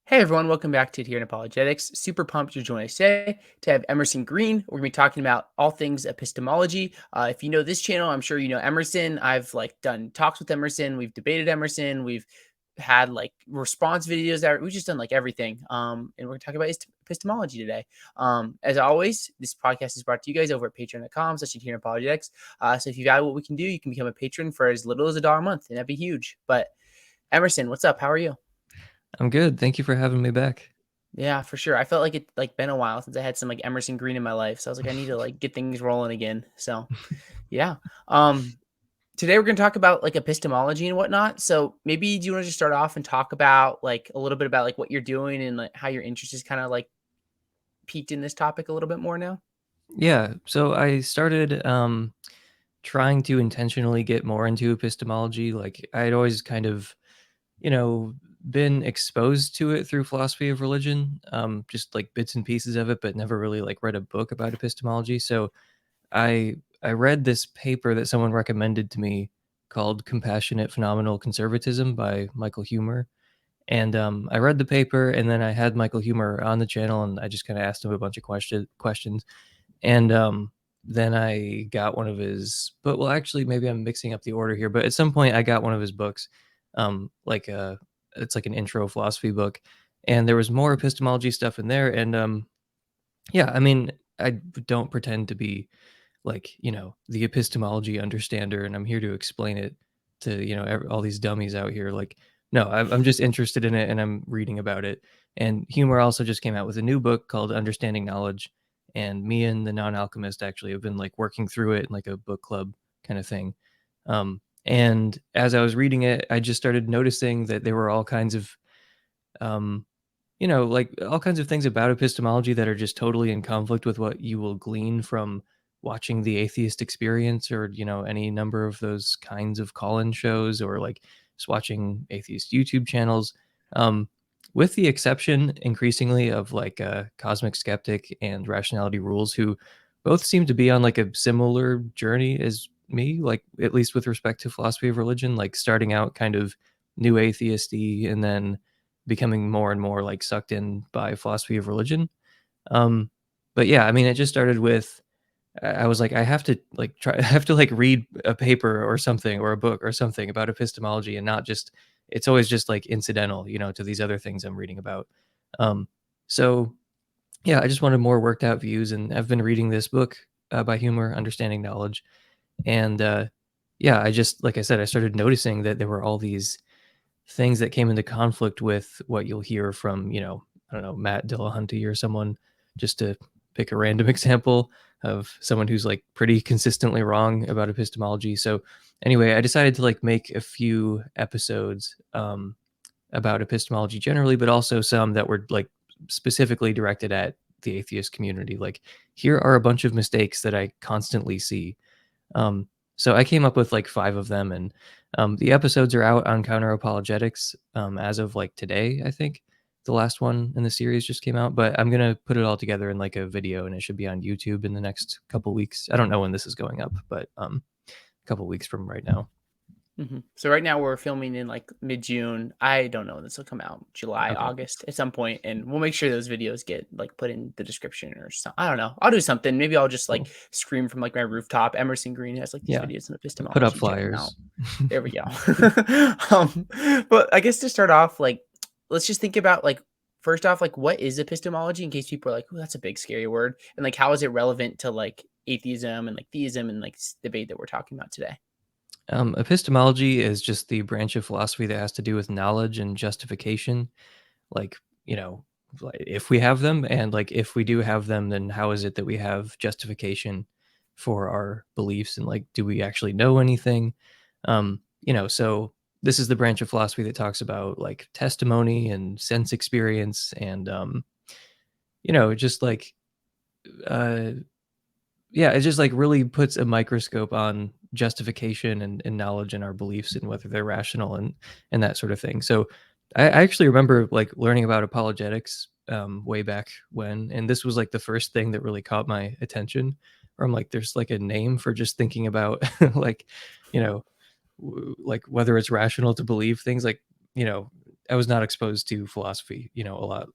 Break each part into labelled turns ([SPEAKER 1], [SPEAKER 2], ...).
[SPEAKER 1] Hey everyone, welcome back to Here in Apologetics. Super pumped to join us today to have Emerson Green. We're gonna be talking about all things epistemology. If you know this channel, I'm sure you know Emerson. I've done talks with Emerson. We've debated Emerson. We've had response videos that we've just done everything. And we're gonna talk about epistemology today. As always, this podcast is brought to you guys over at patreon.com/Here in Apologetics. So if you value what we can do, you can become a patron for as little as $1 a month, and that'd be huge. But Emerson, what's up? How are you?
[SPEAKER 2] I'm good. Thank you for having me back.
[SPEAKER 1] Yeah, for sure. I felt like it been a while since I had some Emerson Green in my life. So I was like, I need to get things rolling again. So yeah. Um Today we're gonna talk about epistemology and whatnot. So maybe do you want to just start off and talk about a little bit about what you're doing and how your interest is kind of peaked in this topic a little bit more now?
[SPEAKER 2] Yeah, so I started trying to intentionally get more into epistemology. Like I'd always kind of, you know, been exposed to it through philosophy of religion, just like bits and pieces of it, but never really like read a book about epistemology. So I read this paper that someone recommended to me called Compassionate Phenomenal Conservatism by Michael Huemer. And I read the paper, and then I had Michael Huemer on the channel, and I just kind of asked him a bunch of questions. And then I got one of his, but well, actually, maybe I'm mixing up the order here. But at some point, I got one of his books, like it's like an intro philosophy book, and there was more epistemology stuff in there. And yeah, I mean, I don't pretend to be like the epistemology understander, and I'm here to explain it to all these dummies out here. Like, no, I'm just interested in it, and I'm reading about it. And Humor also just came out with a new book called Understanding Knowledge, and me and the Non-Alchemist actually have been like working through it in like a book club kind of thing. And as I was reading it, I just started noticing that there were all kinds of um, like all kinds of things about epistemology that are just totally in conflict with what you will glean from watching the Atheist Experience, or any number of those kinds of call-in shows, or like just watching atheist YouTube channels. um with the exception increasingly of like Cosmic Skeptic and Rationality Rules, who both seem to be on like a similar journey as me, like at least with respect to philosophy of religion, like starting out kind of new atheisty and then becoming more and more like sucked in by philosophy of religion. Um, but yeah, I mean, it just started with I was like, I have to like try, I have to like read a paper or something, or a book or something about epistemology, and not just it's always just like incidental, to these other things I'm reading about. Um, so yeah, I just wanted more worked out views, and I've been reading this book by Humor, Understanding Knowledge, and yeah, I just like I said, I started noticing that there were all these things that came into conflict with what you'll hear from, I don't know, Matt Dillahunty or someone, just to pick a random example of someone who's like pretty consistently wrong about epistemology. So anyway, I decided to like make a few episodes about epistemology generally, but also some that were like specifically directed at the atheist community. Like, here are a bunch of mistakes that I constantly see. So I came up with like 5 of them, and the episodes are out on Counter Apologetics as of like today. I think the last one in the series just came out, but I'm gonna put it all together in like a video, and it should be on YouTube in the next couple weeks. I don't know when this is going up, but a couple weeks from right now.
[SPEAKER 1] So right now we're filming in mid-June. I don't know when this will come out, July,
[SPEAKER 2] Okay,
[SPEAKER 1] August at some point, and we'll make sure those videos get put in the description or something. I don't know. I'll do something. Maybe I'll just
[SPEAKER 2] cool.
[SPEAKER 1] scream from my rooftop. Emerson Green has these
[SPEAKER 2] Yeah,
[SPEAKER 1] videos in
[SPEAKER 2] put up
[SPEAKER 1] epistemology. Check them out.
[SPEAKER 2] flyers.
[SPEAKER 1] There we go. But I guess to start off, let's just think about first off, what is epistemology in case people are like, oh, that's a big scary word, and how is it relevant to atheism and theism and debate that we're talking about today?
[SPEAKER 2] Epistemology is just the branch of philosophy that has to do with knowledge and justification. Like, like, if we have them, and like if we do have them, then how is it that we have justification for our beliefs, and like do we actually know anything? So this is the branch of philosophy that talks about like testimony and sense experience, and just like uh yeah, it just like really puts a microscope on justification and knowledge and our beliefs, and whether they're rational, and that sort of thing. So I actually remember like learning about apologetics way back when, and this was like the first thing that really caught my attention. Where I'm like, there's like a name for just thinking about like, like whether it's rational to believe things, like, you know I was not exposed to philosophy, a lot,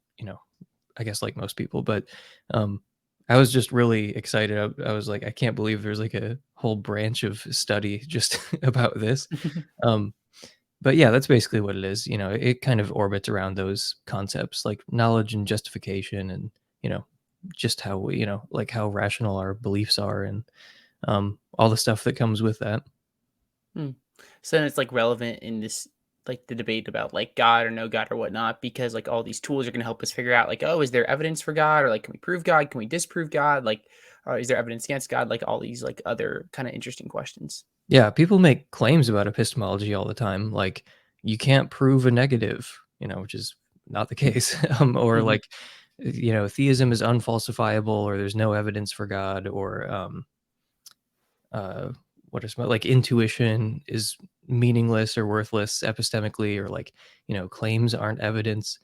[SPEAKER 2] I guess like most people, but um, I was just really excited. I was like, I can't believe there's like a whole branch of study just about this. Um, but yeah, that's basically what it is. It kind of orbits around those concepts like knowledge and justification, and you know, just how we, like how rational our beliefs are, and all the stuff that comes with that.
[SPEAKER 1] Hmm. So then it's like relevant in this, like the debate about like God or no God or whatnot, because like all these tools are going to help us figure out like, oh, is there evidence for God, or like, can we prove God? Can we disprove God? Like, is there evidence against God? Like all these like other kind of interesting questions.
[SPEAKER 2] Yeah, people make claims about epistemology all the time, like you can't prove a negative, which is not the case. Or
[SPEAKER 1] Hmm.
[SPEAKER 2] like, theism is unfalsifiable, or there's no evidence for God, or uh, what is like intuition is meaningless or worthless epistemically, or like, claims aren't evidence.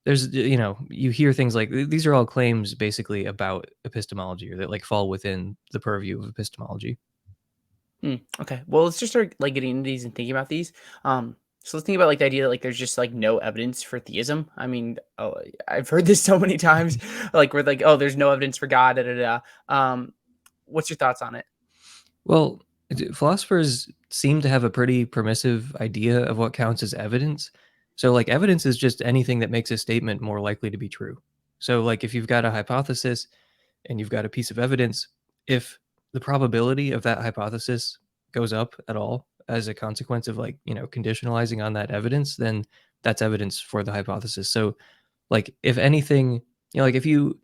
[SPEAKER 2] There's, you hear things like these are all claims basically about epistemology, or that like fall within the purview of epistemology.
[SPEAKER 1] Okay. Well, let's just start like getting into these and thinking about these. So let's think about like the idea that like there's just like no evidence for theism. I mean, oh, I've heard this so many times, like where like, oh, there's no evidence for God. Da, da, da. What's your thoughts on it?
[SPEAKER 2] Well, philosophers seem to have a pretty permissive idea of what counts as evidence. So, like, evidence is just anything that makes a statement more likely to be true. So, like, if you've got a hypothesis and you've got a piece of evidence, if the probability of that hypothesis goes up at all as a consequence of, like, conditionalizing on that evidence, then that's evidence for the hypothesis. So, like, if anything, like, if you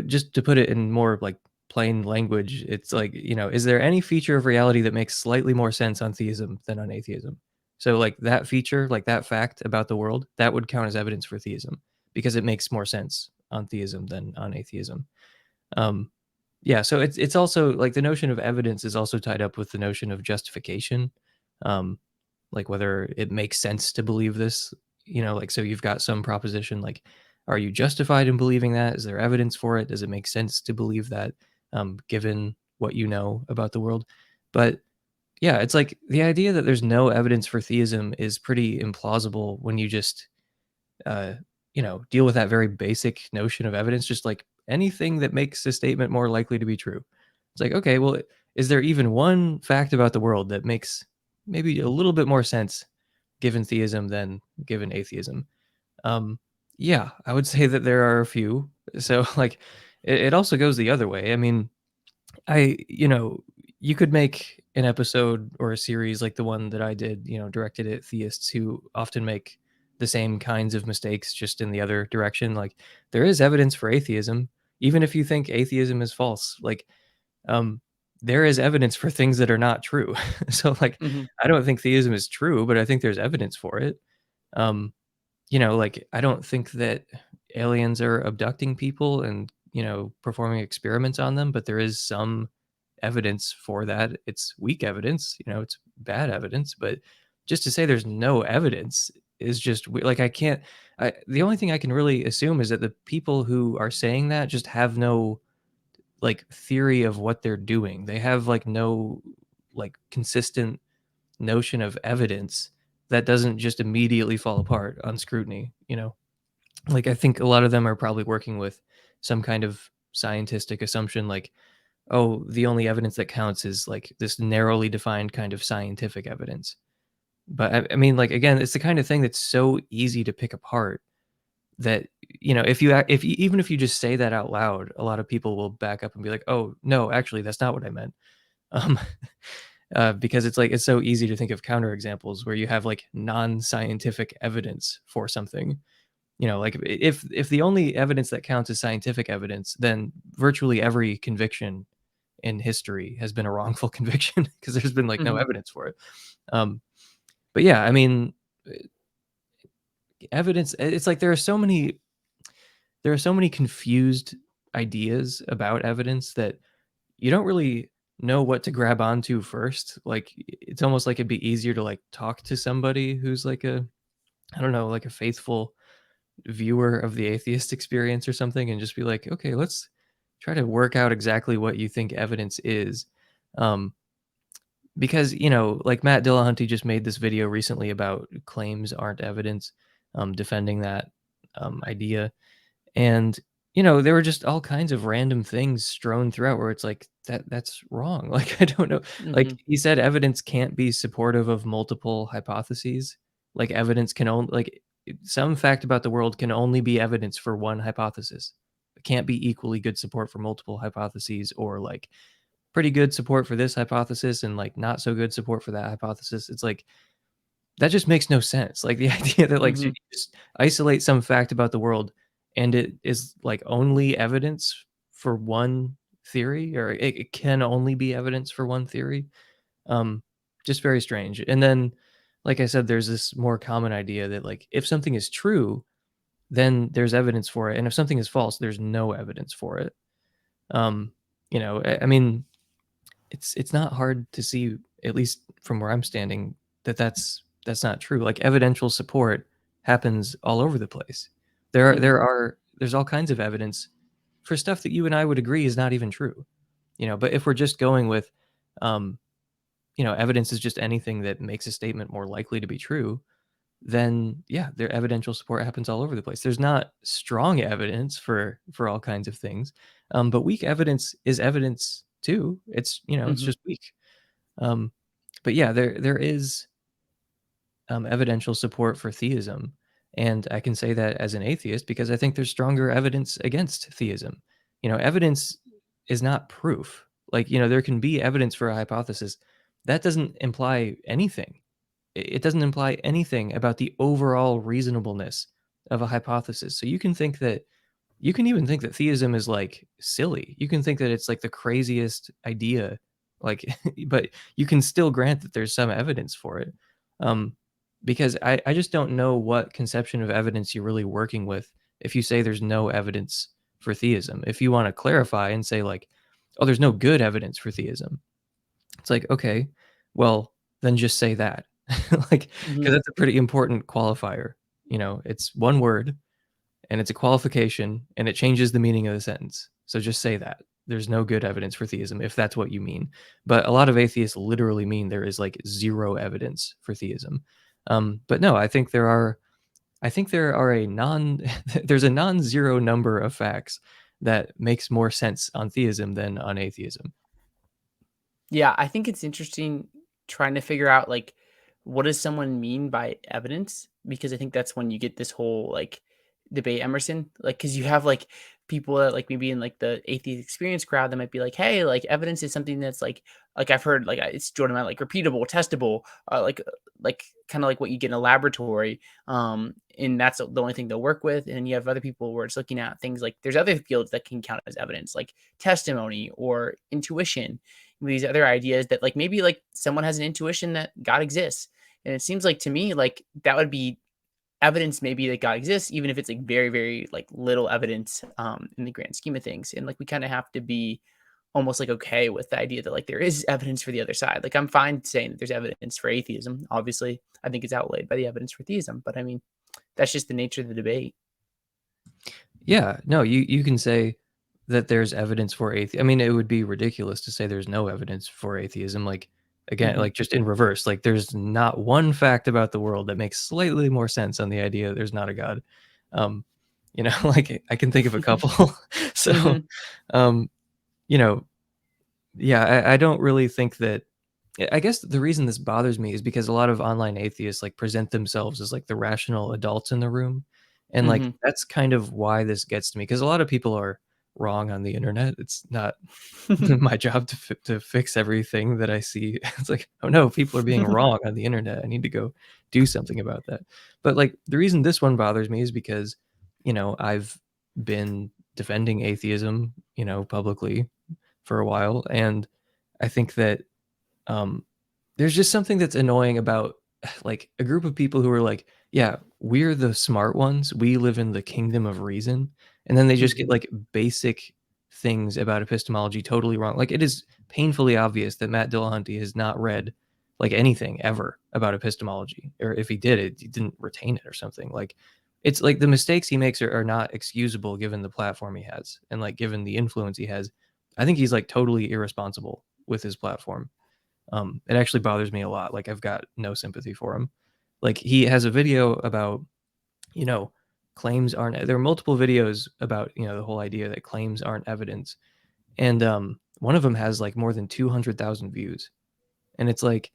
[SPEAKER 2] just to put it in more like plain language, it's like, is there any feature of reality that makes slightly more sense on theism than on atheism? So like that feature, like that fact about the world, that would count as evidence for theism because it makes more sense on theism than on atheism. Um, yeah, so it's also like the notion of evidence is also tied up with the notion of justification. Um, like whether it makes sense to believe this, like so you've got some proposition like are you justified in believing that? Is there evidence for it? Does it make sense to believe that given what you know about the world? But yeah, it's like the idea that there's no evidence for theism is pretty implausible when you just uh, deal with that very basic notion of evidence, just like anything that makes a statement more likely to be true. It's like, okay, well, is there even one fact about the world that makes maybe a little bit more sense given theism than given atheism? Um, yeah, I would say that there are a few. So, like, it also goes the other way. I mean, you could make an episode or a series like the one that I did, directed at theists who often make the same kinds of mistakes just in the other direction. Like there is evidence for atheism, even if you think atheism is false. Like um there is evidence for things that are not true. So like
[SPEAKER 1] Hmm.
[SPEAKER 2] I don't think theism is true, but I think there's evidence for it. Um like I don't think that aliens are abducting people and, performing experiments on them, but there is some evidence for that. It's weak evidence, it's bad evidence, but just to say there's no evidence is just like I can't the only thing I can really assume is that the people who are saying that just have no like theory of what they're doing. They have like no like consistent notion of evidence that doesn't just immediately fall apart on scrutiny. Like I think a lot of them are probably working with some kind of scientific assumption like, oh, the only evidence that counts is like this narrowly defined kind of scientific evidence. But I mean, like again, it's the kind of thing that's so easy to pick apart that even if you just say that out loud, a lot of people will back up and be like, "Oh, no, actually, that's not what I meant." Um, because it's like it's so easy to think of counterexamples where you have like non-scientific evidence for something. Like if the only evidence that counts is scientific evidence, then virtually every conviction in history has been a wrongful conviction because there's been like no
[SPEAKER 1] Hmm.
[SPEAKER 2] evidence for it. Um, but yeah, I mean, evidence. It's like there are so many confused ideas about evidence that you don't really know what to grab onto first. Like it's almost like it'd be easier to like talk to somebody who's like a I don't know, like a faithful viewer of the atheist experience or something and just be like, okay, let's try to work out exactly what you think evidence is. Um, because, like Matt Dillahunty just made this video recently about claims aren't evidence, defending that idea. And, there were just all kinds of random things strewn throughout where it's like, that's wrong. Like, I don't know. Like,
[SPEAKER 1] Mhm.
[SPEAKER 2] he said evidence can't be supportive of multiple hypotheses. Like, evidence can only, like, some fact about the world can only be evidence for one hypothesis. It can't be equally good support for multiple hypotheses, or like pretty good support for this hypothesis and like not so good support for that hypothesis. It's like, that just makes no sense. Like, the idea that, like, you
[SPEAKER 1] Mhm.
[SPEAKER 2] just isolate some fact about the world and it is, like, only evidence for one theory, or it can only be evidence for one theory, um, just very strange. And then, like I said, there's this more common idea that, like, if something is true, then there's evidence for it, and if something is false, there's no evidence for it. Um, I mean, it's not hard to see, at least from where I'm standing, that that's not true. Like, evidential support happens all over the place.
[SPEAKER 1] Mhm.
[SPEAKER 2] There's all kinds of evidence for stuff that you and I would agree is not even true. But if we're just going with, um, evidence is just anything that makes a statement more likely to be true, then yeah, their evidential support happens all over the place. There's not strong evidence for all kinds of things, but weak evidence is evidence too. It's
[SPEAKER 1] Mhm.
[SPEAKER 2] just weak. Um, but yeah, there is evidential support for theism, and I can say that as an atheist because I think there's stronger evidence against theism. Evidence is not proof. Like, there can be evidence for a hypothesis. That doesn't imply anything. It doesn't imply anything about the overall reasonableness of a hypothesis. So you can even think that theism is, like, silly. You can think that it's, like, the craziest idea, like, but you can still grant that there's some evidence for it. Um, because I just don't know what conception of evidence you're really working with if you say there's no evidence for theism. If you want to clarify and say, like, oh, there's no good evidence for theism, it's like, okay, well, then just say that. Like, because
[SPEAKER 1] Mhm.
[SPEAKER 2] that's a pretty important qualifier. It's one word and it's a qualification and it changes the meaning of the sentence. So just say that. There's no good evidence for theism if that's what you mean. But a lot of atheists literally mean there is, like, zero evidence for theism. But no, I think there are a non there's a non-zero number of facts that makes more sense on theism than on atheism.
[SPEAKER 1] Yeah, I think it's interesting trying to figure out, like, what does someone mean by evidence? Because I think that's when you get this whole, like, debate, Emerson, like, because you have, like, people that, like, maybe in, like, the atheist experience crowd that might be like, "Hey, like, evidence is something that's, like I've heard, like, it's Jordan out, like, repeatable, testable, like, kinda like what you get in a laboratory, and that's the only thing they'll work with." And then you have other people where it's looking at things like there's other fields that can count as evidence, like testimony or intuition, these other ideas that, like, maybe, like, someone has an intuition that God exists. And it seems like to me, like, that would be evidence maybe that God exists, even if it's, like, very, very, like, little evidence, in the grand scheme of things. And, like, we kind of have to be almost, like, okay with the idea that, like, there is evidence for the other side. Like, I'm fine saying that there's evidence for atheism. Obviously, I think it's outweighed by the evidence for theism. But I mean, that's just the nature of the debate.
[SPEAKER 2] Yeah, no, you can say that there's evidence for atheism. I mean, it would be ridiculous to say there's no evidence for atheism. Like, again,
[SPEAKER 1] Hmm.
[SPEAKER 2] like, just in reverse, like, there's not one fact about the world that makes slightly more sense on the idea that there's not a God. Um, like, I can think of a couple. So,
[SPEAKER 1] Hmm.
[SPEAKER 2] um, you know, yeah, I don't really think that. I guess the reason this bothers me is because a lot of online atheists, like, present themselves as, like, the rational adults in the room, and, like,
[SPEAKER 1] Hmm.
[SPEAKER 2] that's kind of why this gets to me, because a lot of people are wrong on the internet. It's not my job to fix everything that I see. It's like, "Oh, no, people are being wrong on the internet. I need to go do something about that." But, like, the reason this one bothers me is because, I've been defending atheism, publicly for a while, and I think that, um, there's just something that's annoying about, like, a group of people who are like, "Yeah, we're the smart ones. We live in the kingdom of reason," and then they just get,
[SPEAKER 1] Hmm.
[SPEAKER 2] like, basic things about epistemology totally wrong. Like, it is painfully obvious that Matt Dillahunty has not read, like, anything ever about epistemology, or if he did it, he didn't retain it or something. Like, it's like the mistakes he makes are not excusable given the platform he has and, like, given the influence he has. I think he's, like, totally irresponsible with his platform. It actually bothers me a lot. Like, I've got no sympathy for him. Like, he has a video about, you know, claims aren't there are multiple videos about, the whole idea that claims aren't evidence. And one of them has like more than 200,000 views. And it's like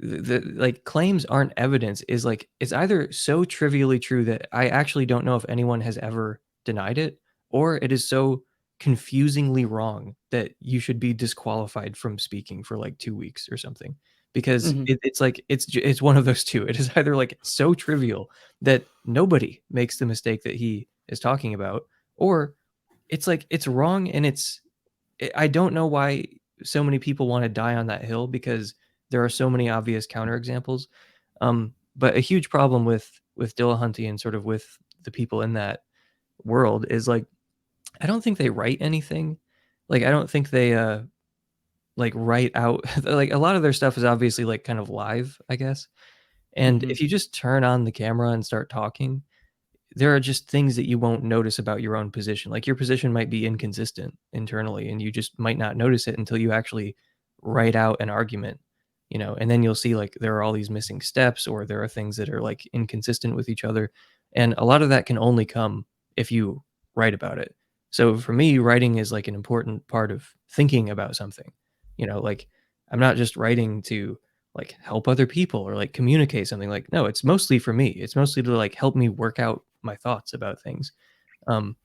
[SPEAKER 2] like claims aren't evidence is like it's either so trivially true that I actually don't know if anyone has ever denied it, or it is so confusingly wrong that you should be disqualified from speaking for like 2 weeks or something. Because
[SPEAKER 1] Mhm.
[SPEAKER 2] it's like it's one of those two. It is either like so trivial that nobody makes the mistake that he is talking about, or it's like it's wrong and I don't know why so many people want to die on that hill because there are so many obvious counterexamples. But a huge problem with Dillahunty and sort of with the people in that world is like I don't think they write anything. Like I don't think they like write out like a lot of their stuff is obviously like kind of live, I guess. And
[SPEAKER 1] Mhm.
[SPEAKER 2] if you just turn on the camera and start talking, there are just things that you won't notice about your own position. Like your position might be inconsistent internally, and you just might not notice it until you actually write out an argument, and then you'll see like there are all these missing steps or there are things that are like inconsistent with each other. And a lot of that can only come if you write about it. So for me, writing is like an important part of thinking about something. Like I'm not just writing to like help other people or like communicate something. Like no, it's mostly for me. It's mostly to like help me work out my thoughts about things. um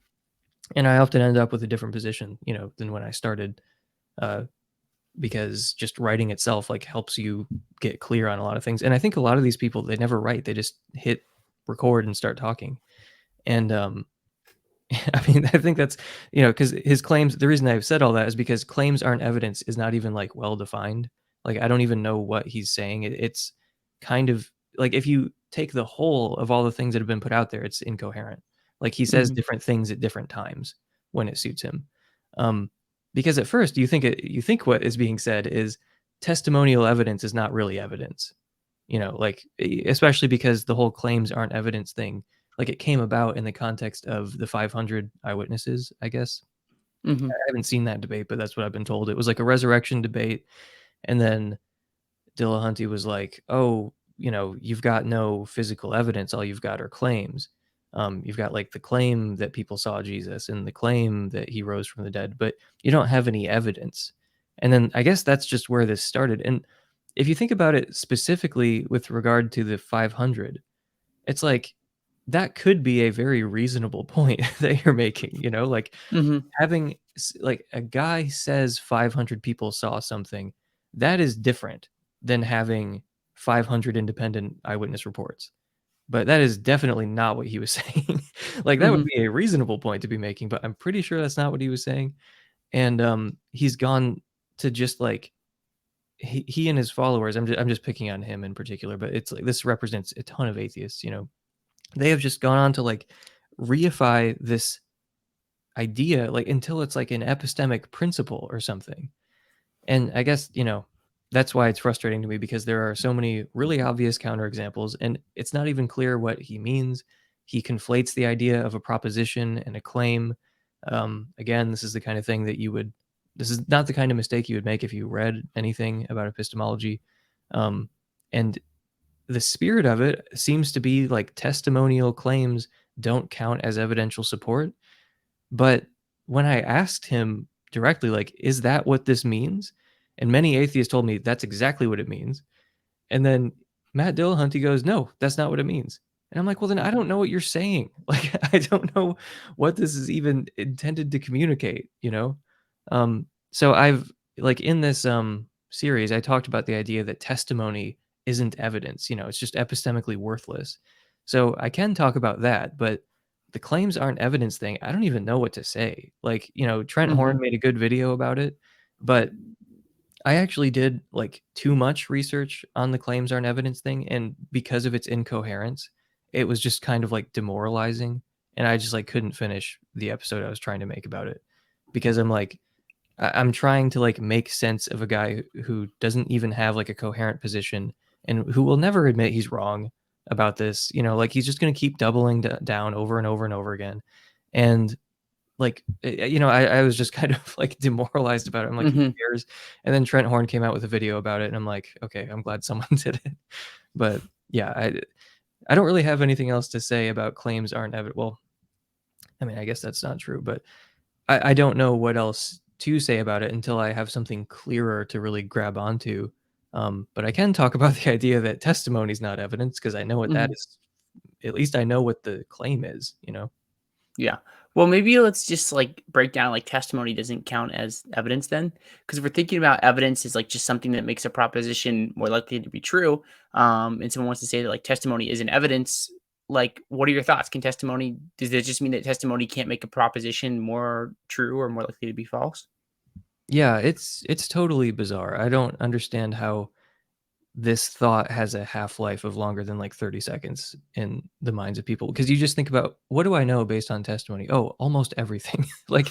[SPEAKER 2] and I often end up with a different position than when I started, uh because just writing itself like helps you get clear on a lot of things. And I think a lot of these people, they never write, they just hit record and start talking. And I mean, I think that's, because his claims, the reason I've said all that is because claims aren't evidence is not even like well defined. Like, I don't even know what he's saying. It's kind of like if you take the whole of all the things that have been put out there, it's incoherent. Like, he says
[SPEAKER 1] Mhm.
[SPEAKER 2] different things at different times when it suits him. Um, because at first you think what is being said is testimonial evidence is not really evidence. Like especially because the whole claims aren't evidence thing, like it came about in the context of the 500 eyewitnesses, I guess. I
[SPEAKER 1] Mhm.
[SPEAKER 2] haven't seen that debate, but that's what I've been told. It was like a resurrection debate, and then Dillahunty was like, "Oh, you've got no physical evidence. All you've got are claims. You've got like the claim that people saw Jesus and the claim that he rose from the dead, but you don't have any evidence." And then I guess that's just where this started. And if you think about it specifically with regard to the 500, it's like that could be a very reasonable point that you're making, like
[SPEAKER 1] Mhm.
[SPEAKER 2] having like a guy says 500 people saw something, that is different than having 500 independent eyewitness reports. But that is definitely not what he was saying. Like that would
[SPEAKER 1] Mhm.
[SPEAKER 2] be a reasonable point to be making, but I'm pretty sure that's not what he was saying. And he's gone to just like he and his followers. I'm just picking on him in particular, but it's like this represents a ton of atheists. They have just gone on to like reify this idea like until it's like an epistemic principle or something. And I guess, that's why it's frustrating to me because there are so many really obvious counterexamples and it's not even clear what he means. He conflates the idea of a proposition and a claim. Again, this is the kind of thing that this is not the kind of mistake you would make if you read anything about epistemology. And the spirit of it seems to be like testimonial claims don't count as evidential support. But when I asked him directly, like, is that what this means? And many atheists told me that's exactly what it means. And then Matt Dillahunty goes, no, that's not what it means. And I'm like, well, then I don't know what you're saying. Like, I don't know what this is even intended to communicate. So I've like in this series, I talked about the idea that testimony isn't evidence, it's just epistemically worthless. So I can talk about that, but the claims aren't evidence thing. I don't even know what to say. Like, Trent Horn
[SPEAKER 1] Mhm.
[SPEAKER 2] made a good video about it, but I actually did like too much research on the claims aren't evidence thing, and because of its incoherence, it was just kind of like demoralizing, and I just like couldn't finish the episode I was trying to make about it because I'm like I'm trying to like make sense of a guy who doesn't even have like a coherent position and who will never admit he's wrong about this. Like he's just going to keep doubling down over and over and over again. And I was just kind of like demoralized about it. I'm like, who
[SPEAKER 1] Mhm.
[SPEAKER 2] cares? And then Trent Horn came out with a video about it, and I'm like, okay, I'm glad someone did it. But yeah, I don't really have anything else to say about claims aren't evident. Well, I mean, I guess that's not true, but I don't know what else to say about it until I have something clearer to really grab onto. But I can talk about the idea that testimony is not evidence because I know what that
[SPEAKER 1] Mhm.
[SPEAKER 2] is. At least I know what the claim is, you know?
[SPEAKER 1] Yeah. Well, maybe let's just like break down like testimony doesn't count as evidence then. Because if we're thinking about evidence as like just something that makes a proposition more likely to be true, and someone wants to say that like testimony isn't evidence, like what are your thoughts? Does that just mean that testimony can't make a proposition more true or more likely to be false?
[SPEAKER 2] Yeah, it's totally bizarre. I don't understand how this thought has a half-life of longer than like 30 seconds in the minds of people. Because you just think about, what do I know based on testimony? Oh, almost everything. Like,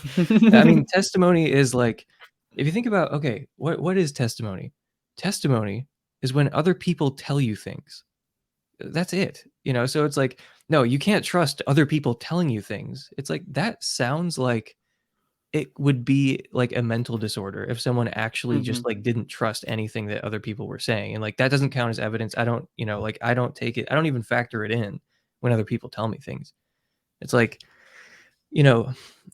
[SPEAKER 2] I mean, testimony is like, if you think about, okay, what is testimony? Testimony is when other people tell you things. That's it. So it's like, no, you can't trust other people telling you things. It's like that sounds like it would be like a mental disorder if someone actually just,
[SPEAKER 1] Mhm.
[SPEAKER 2] like, didn't trust anything that other people were saying, and, like, that doesn't count as evidence. I don't like, I don't take it, I don't even factor it in when other people tell me things. It's like, you know,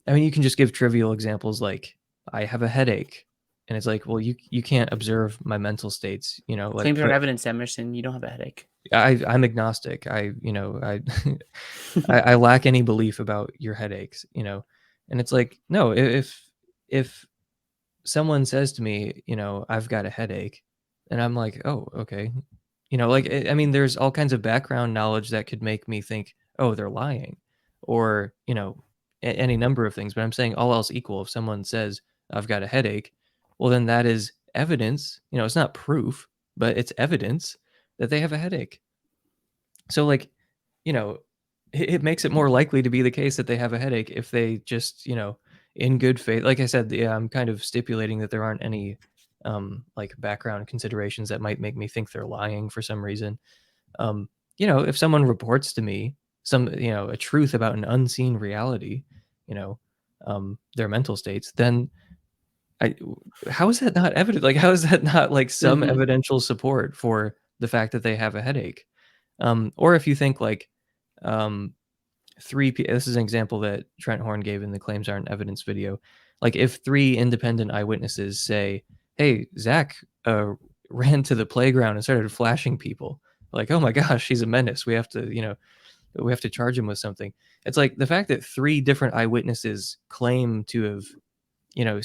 [SPEAKER 2] I mean, you can just give trivial examples like, "I have a headache," and it's like, well, you can't observe my mental states, like,
[SPEAKER 1] Claims aren't
[SPEAKER 2] but
[SPEAKER 1] evidence, Emerson. You don't have a headache.
[SPEAKER 2] I'm agnostic. I I lack any belief about your headaches, and it's like, no, if someone says to me, "I've got a headache," and I'm like, "Oh, okay." Like, I mean, there's all kinds of background knowledge that could make me think, "Oh, they're lying," or, any number of things, but I'm saying all else equal, if someone says, "I've got a headache," well, then that is evidence, it's not proof, but it's evidence that they have a headache. So, like, you know, it makes it more likely to be the case that they have a headache if they just, in good faith, like I said, yeah, I'm kind of stipulating that there aren't any, like, background considerations that might make me think they're lying for some reason. Um, if someone reports to me a truth about an unseen reality, you know, their mental states, then I how is that not evident? Like, how is that not, like, some
[SPEAKER 1] Mhm.
[SPEAKER 2] evidential support for the fact that they have a headache? Or if you think like, um, this is an example that Trent Horn gave in the claims aren't evidence video. Like, if three independent eyewitnesses say, "Hey, Zach ran to the playground and started flashing people," like, "Oh my gosh, he's a menace. We have to charge him with something." It's like the fact that three different eyewitnesses claim to have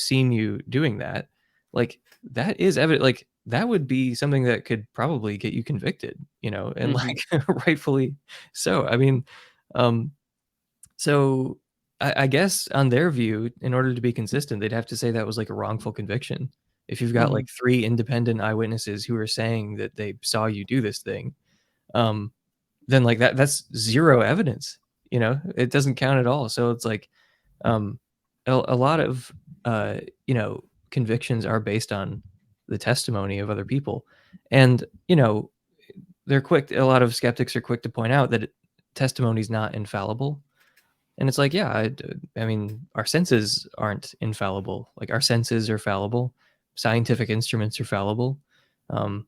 [SPEAKER 2] seen you doing that, like, that is evident. Like, that would be something that could probably get you convicted, and,
[SPEAKER 1] Mhm.
[SPEAKER 2] like, rightfully so. I mean, um, so I guess on their view, in order to be consistent, they'd have to say that was, like, a wrongful conviction. If you've got,
[SPEAKER 1] Mhm.
[SPEAKER 2] like, three independent eyewitnesses who are saying that they saw you do this thing, um, then, like, that's 0 evidence, It doesn't count at all. So it's like, um, a lot of, uh, convictions are based on the testimony of other people, and, a lot of skeptics are quick to point out that testimony is not infallible, and it's like, yeah, I mean, our senses aren't infallible. Like, our senses are fallible, scientific instruments are fallible, um,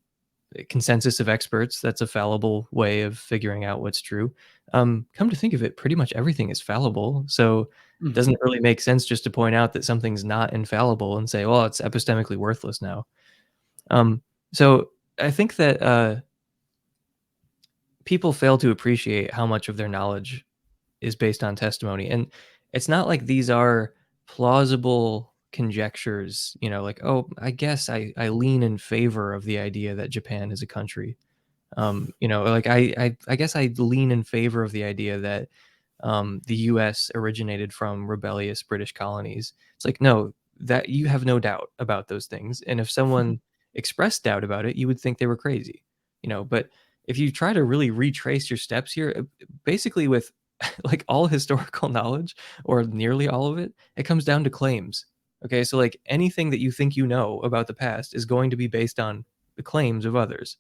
[SPEAKER 2] consensus of experts, that's a fallible way of figuring out what's true. Come to think of it, pretty much everything is fallible, so it
[SPEAKER 1] Mhm.
[SPEAKER 2] doesn't really make sense just to point out that something's not infallible and say, "Well, it's epistemically worthless now." So I think that, people fail to appreciate how much of their knowledge is based on testimony, and it's not like these are plausible conjectures, like, "Oh, I guess I lean in favor of the idea that Japan is a country." Like, I guess I lean in favor of the idea that, the US originated from rebellious British colonies. It's like, no, that you have no doubt about those things, and if someone expressed doubt about it, you would think they were crazy, but if you try to really retrace your steps here, basically with like all historical knowledge or nearly all of it, it comes down to claims. Okay, so like anything that you think you know about the past is going to be based on the claims of others.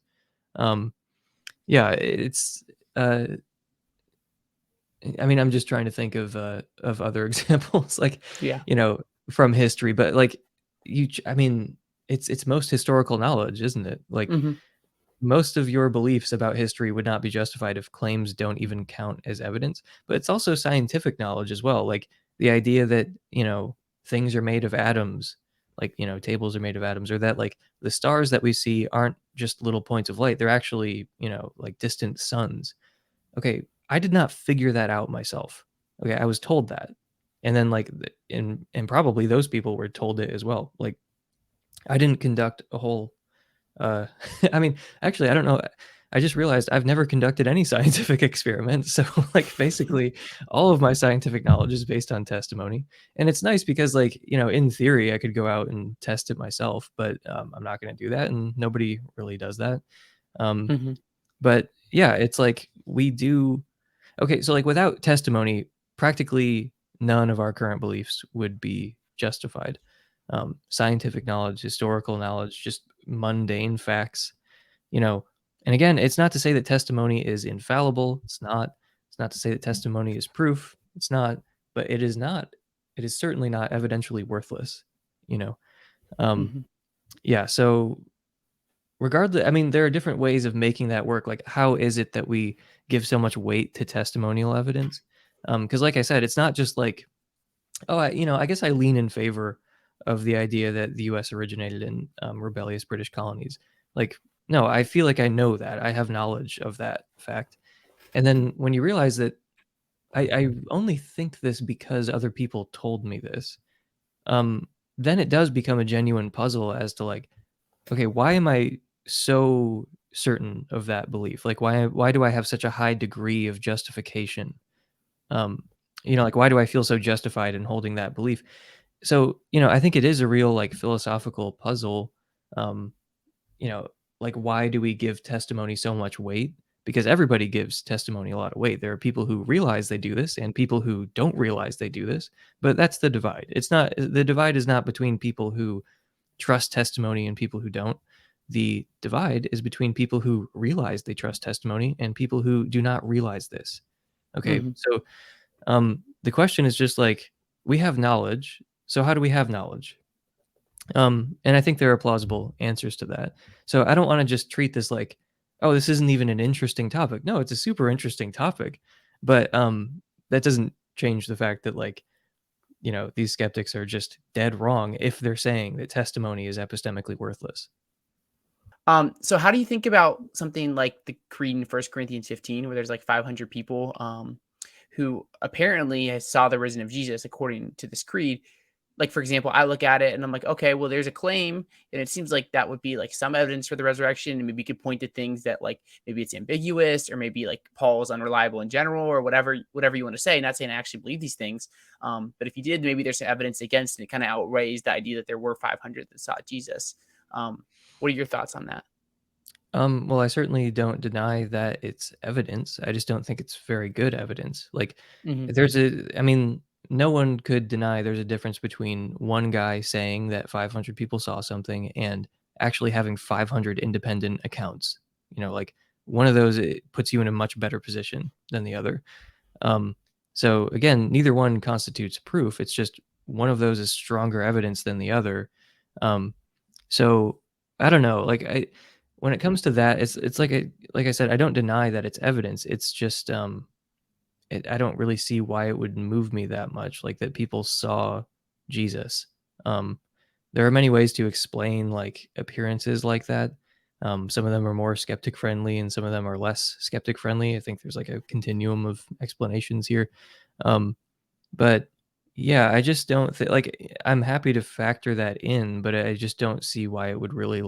[SPEAKER 2] Um, yeah, uh I mean, I'm just trying to think of other examples, like,
[SPEAKER 1] Yeah.
[SPEAKER 2] you know, from history, but, like, I mean, it's most historical knowledge, isn't it? Like,
[SPEAKER 1] Mhm.
[SPEAKER 2] most of your beliefs about history would not be justified if claims don't even count as evidence, but it's also scientific knowledge as well, like, the idea that, things are made of atoms, like, tables are made of atoms, or that, like, the stars that we see aren't just little points of light, they're actually, like, distant suns. Okay, I did not figure that out myself. Okay, I was told that. And then, like, and probably those people were told it as well. Like, I didn't conduct a whole uh, I mean, actually, I don't know. I just realized I've never conducted any scientific experiment. So, like, basically, all of my scientific knowledge is based on testimony. And it's nice because, like, in theory, I could go out and test it myself, but I'm not going to do that. And nobody really does that. Um,
[SPEAKER 1] Mhm.
[SPEAKER 2] but yeah, it's like we do. Okay, so, like, without testimony, practically none of our current beliefs would be justified. Scientific knowledge, historical knowledge, just mundane facts, you know. And again, it's not to say that testimony is infallible. It's not. It's not to say that testimony is proof. It's not. But it is not. It is certainly not evidentially worthless. You know. Um,
[SPEAKER 1] Mhm.
[SPEAKER 2] yeah. So regardless, I mean, there are different ways of making that work. Like, how is it that we give so much weight to testimonial evidence? Because, like I said, it's not just like, oh, I guess I lean in favor of the idea that the U.S. originated in rebellious British colonies. Like, no, I feel like I know that. I have knowledge of that fact. And then when you realize that I only think this because other people told me this, um, then it does become a genuine puzzle as to, like, okay, why am I so certain of that belief? Like, why do I have such a high degree of justification? Um, like, why do I feel so justified in holding that belief? So, I think it is a real, like, philosophical puzzle. Um, you know, like, why do we give testimony so much weight? Because everybody gives testimony a lot of weight. There are people who realize they do this and people who don't realize they do this, but that's the divide. It's not The divide is not between people who trust testimony and people who don't. The divide is between people who realize they trust testimony and people who do not realize this. Okay,
[SPEAKER 1] Mhm.
[SPEAKER 2] so the question is just like, we have knowledge. So how do we have knowledge? And I think there are plausible answers to that. So I don't want to just treat this like, oh, this isn't even an interesting topic. No, it's a super interesting topic, but that doesn't change the fact that, like, these skeptics are just dead wrong if they're saying that testimony is epistemically worthless.
[SPEAKER 1] So how do you think about something like the creed in 1 Corinthians 15, where there's like 500 people who apparently saw the risen of Jesus according to this creed? Like, for example, I look at it and I'm like, okay, well, there's a claim, and it seems like that would be like some evidence for the resurrection. And maybe you could point to things that, like, maybe it's ambiguous, or maybe like Paul's unreliable in general, or whatever you want to say. Not saying I actually believe these things, but if you did, maybe there's some evidence against, and it kind of outweighs the idea that there were 500 that saw Jesus. What are your thoughts on that?
[SPEAKER 2] Well, I certainly don't deny that it's evidence. I just don't think it's very good evidence. Like,
[SPEAKER 1] Hmm.
[SPEAKER 2] I mean, no one could deny there's a difference between one guy saying that 500 people saw something and actually having 500 independent accounts. Like, one of those, it puts you in a much better position than the other. Um, so again, neither one constitutes proof. It's just one of those is stronger evidence than the other. Um, so I don't know. Like, when it comes to that, it's like I said, I don't deny that it's evidence. It's just I don't really see why it would move me that much. Like, that people saw Jesus. Um, there are many ways to explain, like, appearances like that. Some of them are more skeptic friendly, and some of them are less skeptic friendly. I think there's, like, a continuum of explanations here. Um, but yeah, I just don't think, like, I'm happy to factor that in, but I just don't see why it would really,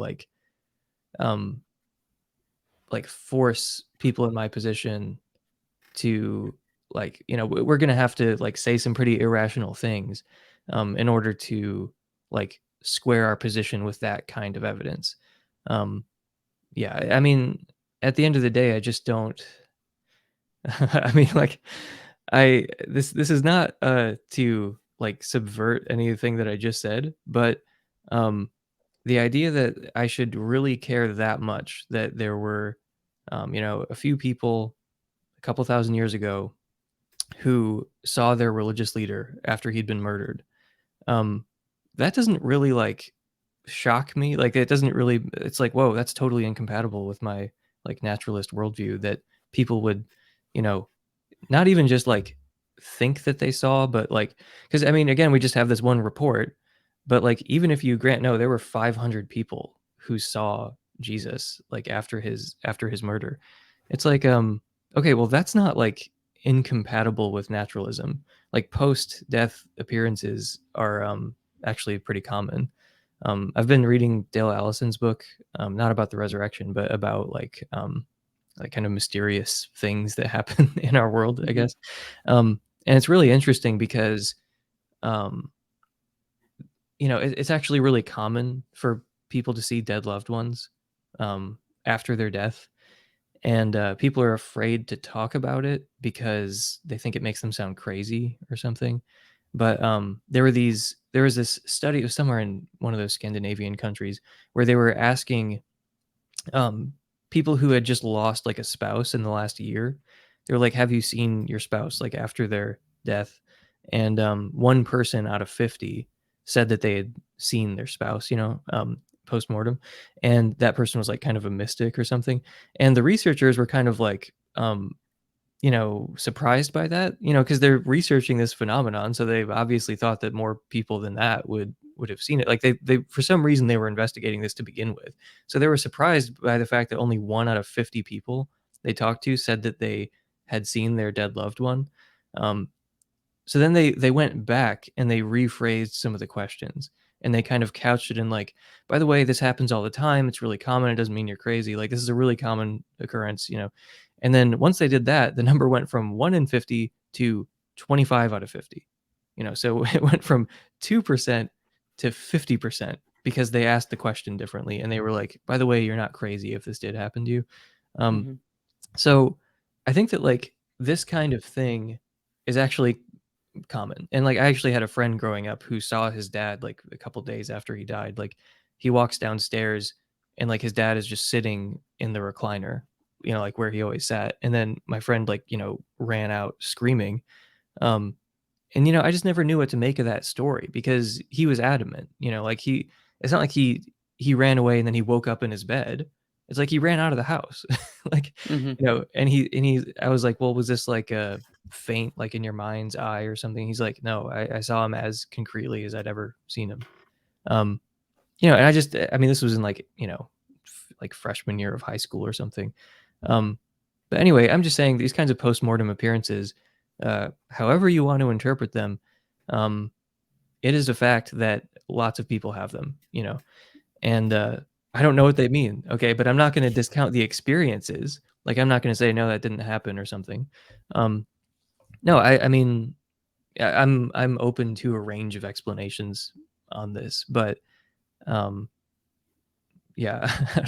[SPEAKER 2] um force people in my position to, like, we're gonna have to, like, say some pretty irrational things in order to, like, square our position with that kind of evidence. Um, yeah, I mean, at the end of the day, I just don't. I mean, like, this is not to, like, subvert anything that I just said, but um the idea that I should really care that much that there were a few people a couple thousand years ago who saw their religious leader after he'd been murdered. Um, that doesn't really like shock me. Like it doesn't really. It's like, whoa, that's totally incompatible with my like naturalist worldview that people would, you know, not even just like think that they saw, but like, because I mean, again, we just have this one report, but like, even if you grant, no, there were 500 people who saw Jesus like after his murder. It's like, okay, well, that's not like incompatible with naturalism. Like post-death appearances are actually pretty common. I've been reading Dale Allison's book, not about the resurrection, but about like kind of mysterious things that happen in our world, I
[SPEAKER 1] Mhm.
[SPEAKER 2] guess. And it's really interesting because, um, it's actually really common for people to see dead loved ones after their death. And people are afraid to talk about it because they think it makes them sound crazy or something. But there was this study, it was somewhere in one of those Scandinavian countries, where they were asking um, people who had just lost like a spouse in the last year. They're like, "Have you seen your spouse like after their death?" And one person out of 50 said that they had seen their spouse, post mortem, and that person was like kind of a mystic or something. And the researchers were kind of like, surprised by that, because they're researching this phenomenon, so they've obviously thought that more people than that would have seen it. Like they for some reason they were investigating this to begin with, so they were surprised by the fact that only 1 out of 50 people they talked to said that they had seen their dead loved one. Um, so then they went back and they rephrased some of the questions, and they kind of couched it in like, by the way, this happens all the time. It's really common. It doesn't mean you're crazy. Like this is a really common occurrence. And then once they did that, the number went from 1 in 50 to 25 out of 50. So it went from 2% to 50% because they asked the question differently, and they were like, by the way, you're not crazy if this did happen to you. Um,
[SPEAKER 1] Mhm.
[SPEAKER 2] so I think that like this kind of thing is actually common. And like I actually had a friend growing up who saw his dad like a couple days after he died. Like he walks downstairs and like his dad is just sitting in the recliner, like where he always sat. And then my friend like, ran out screaming. Um and I just never knew what to make of that story because he was adamant, like it's not like he ran away and then he woke up in his bed. It's like he ran out of the house. Like,
[SPEAKER 1] Mhm.
[SPEAKER 2] and he I was like, "Well, was this like a faint like in your mind's eye or something?" He's like, "No, I saw him as concretely as I'd ever seen him." Um, and I mean, this was in like, like freshman year of high school or something. Um, but anyway, I'm just saying these kinds of postmortem appearances, however you want to interpret them, um, it is a fact that lots of people have them. And I don't know what they mean. Okay, but I'm not going to discount the experiences. Like I'm not going to say no, that didn't happen or something. Um, no, I mean, I'm open to a range of explanations on this, but um, yeah,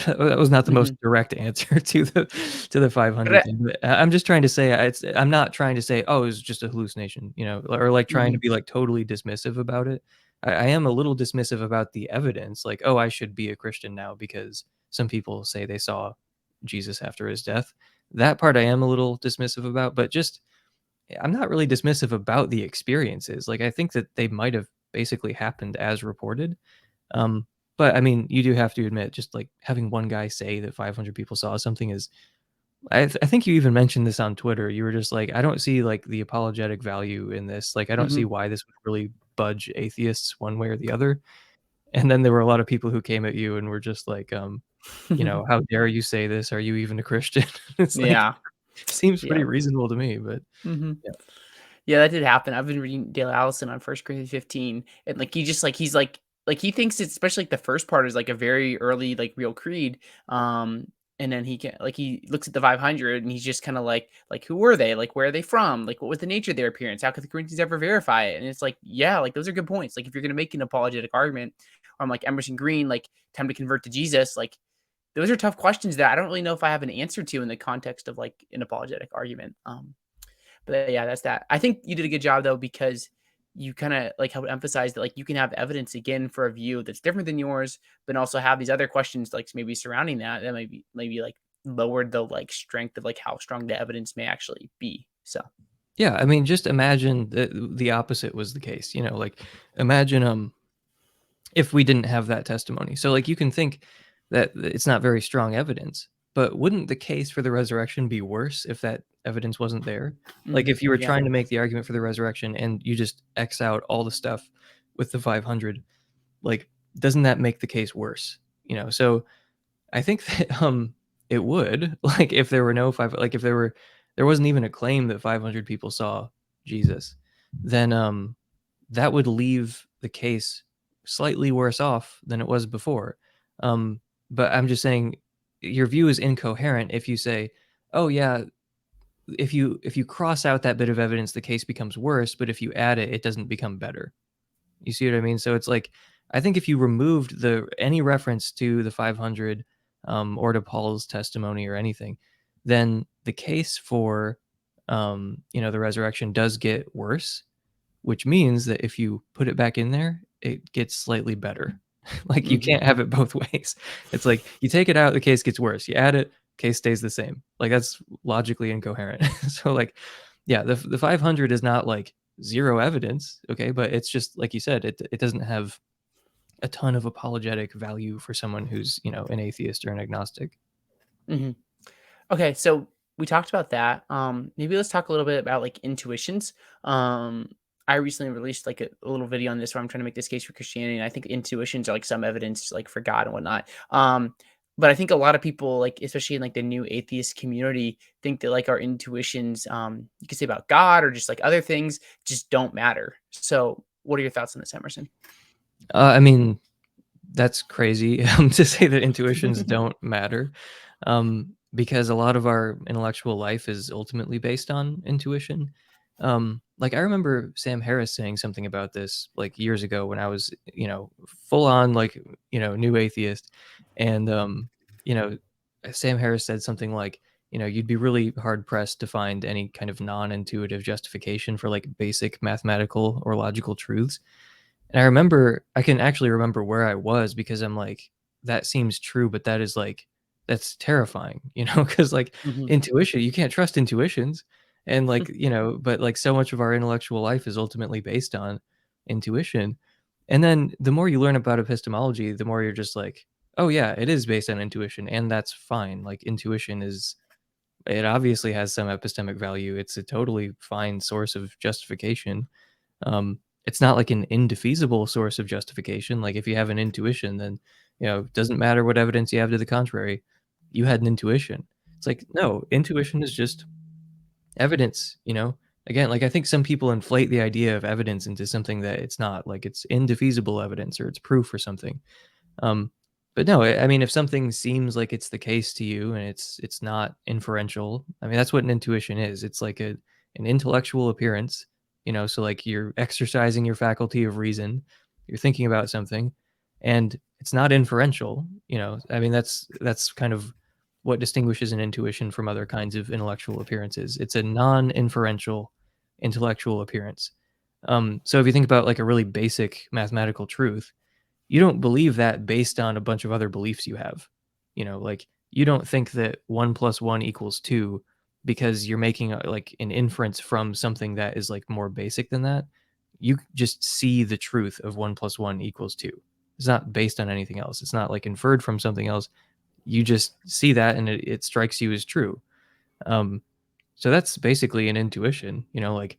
[SPEAKER 2] that was not the most
[SPEAKER 1] Mhm.
[SPEAKER 2] direct answer to the
[SPEAKER 1] But
[SPEAKER 2] 500 thing. But I'm just trying to say I'm not trying to say, "Oh, it's just a hallucination," or like trying to
[SPEAKER 1] Mhm.
[SPEAKER 2] be like totally dismissive about it. I am a little dismissive about the evidence, like, "Oh, I should be a Christian now because some people say they saw Jesus after his death." That part I am a little dismissive about, but just I'm not really dismissive about the experiences. Like I think that they might have basically happened as reported. Um, but I mean, you do have to admit, just like having one guy say that 500 people saw something is. I think you even mentioned this on Twitter. You were just like, I don't see like the apologetic value in this. Like, I don't see
[SPEAKER 1] Mhm.
[SPEAKER 2] why this would really budge atheists one way or the other. And then there were a lot of people who came at you and were just like, how dare you say this? Are you even a Christian? It's like
[SPEAKER 1] Yeah.
[SPEAKER 2] seems
[SPEAKER 1] Yeah.
[SPEAKER 2] pretty reasonable to me, but
[SPEAKER 1] Mhm.
[SPEAKER 2] yeah.
[SPEAKER 1] Yeah, that did happen. I've been reading Dale Allison on First Corinthians 15, and like he just like he thinks it's especially like the first part is like a very early like real creed. And then he can like he looks at the 500 and he's just kind of like who were they? Like where are they from? Like what was the nature of their appearance? How could the Corinthians ever verify it? And it's like yeah, like those are good points. Like if you're gonna make an apologetic argument, or I'm like Emerson Green, like time to convert to Jesus, like those are tough questions that I don't really know if I have an answer to in the context of like an apologetic argument. But yeah, that's that. I think you did a good job though because you kind of like help emphasize that like you can have evidence again for a view that's different than yours, but also have these other questions like maybe surrounding that maybe like lowered the like strength of like how strong the evidence may actually be. So
[SPEAKER 2] Yeah, I mean, just imagine the opposite was the case. Like imagine if we didn't have that testimony. So like you can think that it's not very strong evidence, but wouldn't the case for the resurrection be worse if that evidence wasn't there? Like if you were
[SPEAKER 1] Yeah.
[SPEAKER 2] trying to make the argument for the resurrection and you just X out all the stuff with the 500, like doesn't that make the case worse? So I think that it would like if there were no five like if there wasn't even a claim that 500 people saw Jesus, then that would leave the case slightly worse off than it was before. Um, but I'm just saying your view is incoherent if you say, "Oh yeah, if you cross out that bit of evidence, the case becomes worse, but if you add it, it doesn't become better." You see what I mean? So it's like I think if you removed the any reference to the 500 or to Paul's testimony or anything, then the case for the resurrection does get worse, which means that if you put it back in there, it gets slightly better. Like you
[SPEAKER 1] Hmm.
[SPEAKER 2] can't have it both ways. It's like you take it out, the case gets worse. You add it, case stays the same. Like that's logically incoherent. So like, yeah, the 500 is not like zero evidence, okay, but it's just like you said, it doesn't have a ton of apologetic value for someone who's an atheist or an agnostic.
[SPEAKER 1] Hmm. Okay, so we talked about that. Maybe let's talk a little bit about like intuitions. Um, I recently released like a little video on this where I'm trying to make this case for Christianity, and I think intuitions are like some evidence like for God and whatnot. But I think a lot of people, like especially in like the new atheist community, think that like our intuitions, you could say about God or just like other things, just don't matter. So, what are your thoughts on this, Emerson?
[SPEAKER 2] I mean, that's crazy to say that intuitions don't matter, because a lot of our intellectual life is ultimately based on intuition. Like I remember Sam Harris saying something about this like years ago when I was, full on like, new atheist, and you know, Sam Harris said something like, you'd be really hard pressed to find any kind of non-intuitive justification for like basic mathematical or logical truths. And I can actually remember where I was because I'm like, that seems true, but that is like, that's terrifying, because like
[SPEAKER 1] Hmm.
[SPEAKER 2] intuition, you can't trust intuitions. And like, but like so much of our intellectual life is ultimately based on intuition. And then the more you learn about epistemology, the more you're just like, oh yeah, it is based on intuition. And that's fine. Like intuition it obviously has some epistemic value. It's a totally fine source of justification. It's not like an indefeasible source of justification. Like if you have an intuition, then it doesn't matter what evidence you have to the contrary. You had an intuition. It's like no, intuition is just evidence. Again, like I think some people inflate the idea of evidence into something that it's not. Like it's indefeasible evidence or it's proof or something. Um, but no, I mean, if something seems like it's the case to you and it's not inferential, I mean, that's what an intuition is. It's like an intellectual appearance, so like you're exercising your faculty of reason, you're thinking about something, and it's not inferential. I mean, that's kind of what distinguishes an intuition from other kinds of intellectual appearances. It's a non-inferential intellectual appearance. So if you think about like a really basic mathematical truth, you don't believe that based on a bunch of other beliefs you have. Like you don't think that 1 plus 1 equals 2 because you're making like an inference from something that is like more basic than that. You just see the truth of 1 plus 1 equals 2. It's not based on anything else. It's not like inferred from something else. You just see that and it strikes you as true. Um, so that's basically an intuition, like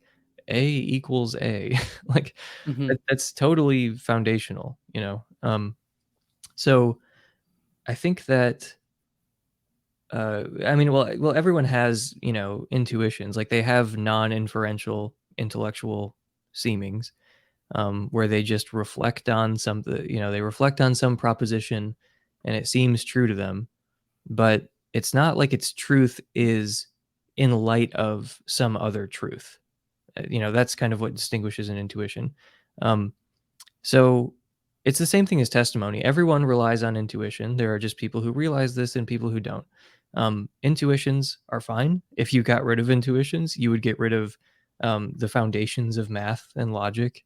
[SPEAKER 2] A equals A. Like
[SPEAKER 1] Hmm.
[SPEAKER 2] that's totally foundational. So I think that I mean, well, everyone has intuitions. Like they have non-inferential intellectual seemings, where they just reflect on something. They reflect on some proposition, and it seems true to them. But it's not like its truth is in light of some other truth. That's kind of what distinguishes an intuition. Um, so it's the same thing as testimony. Everyone relies on intuition. There are just people who realize this and people who don't. Intuitions are fine. If you got rid of intuitions, you would get rid of the foundations of math and logic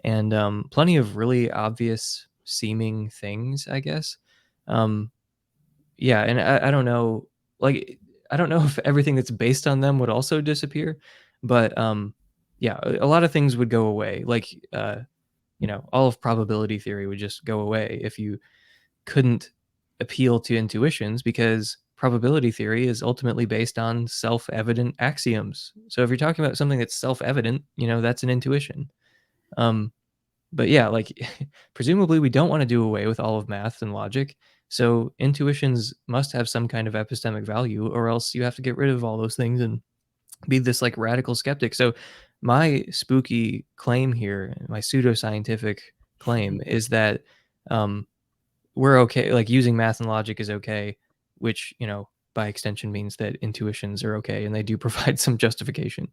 [SPEAKER 2] and plenty of really obvious seeming things, I guess. Um, yeah, and I don't know, like, I don't know if everything that's based on them would also disappear, But yeah, a lot of things would go away. Like all of probability theory would just go away if you couldn't appeal to intuitions, because probability theory is ultimately based on self-evident axioms. So if you're talking about something that's self-evident, that's an intuition. Um, but yeah, like presumably we don't want to do away with all of math and logic. So intuitions must have some kind of epistemic value, or else you have to get rid of all those things and be this like radical skeptic. So my spooky claim here, my pseudoscientific claim, is that um, we're okay. Like using math and logic is okay, which by extension means that intuitions are okay, and they do provide some justification.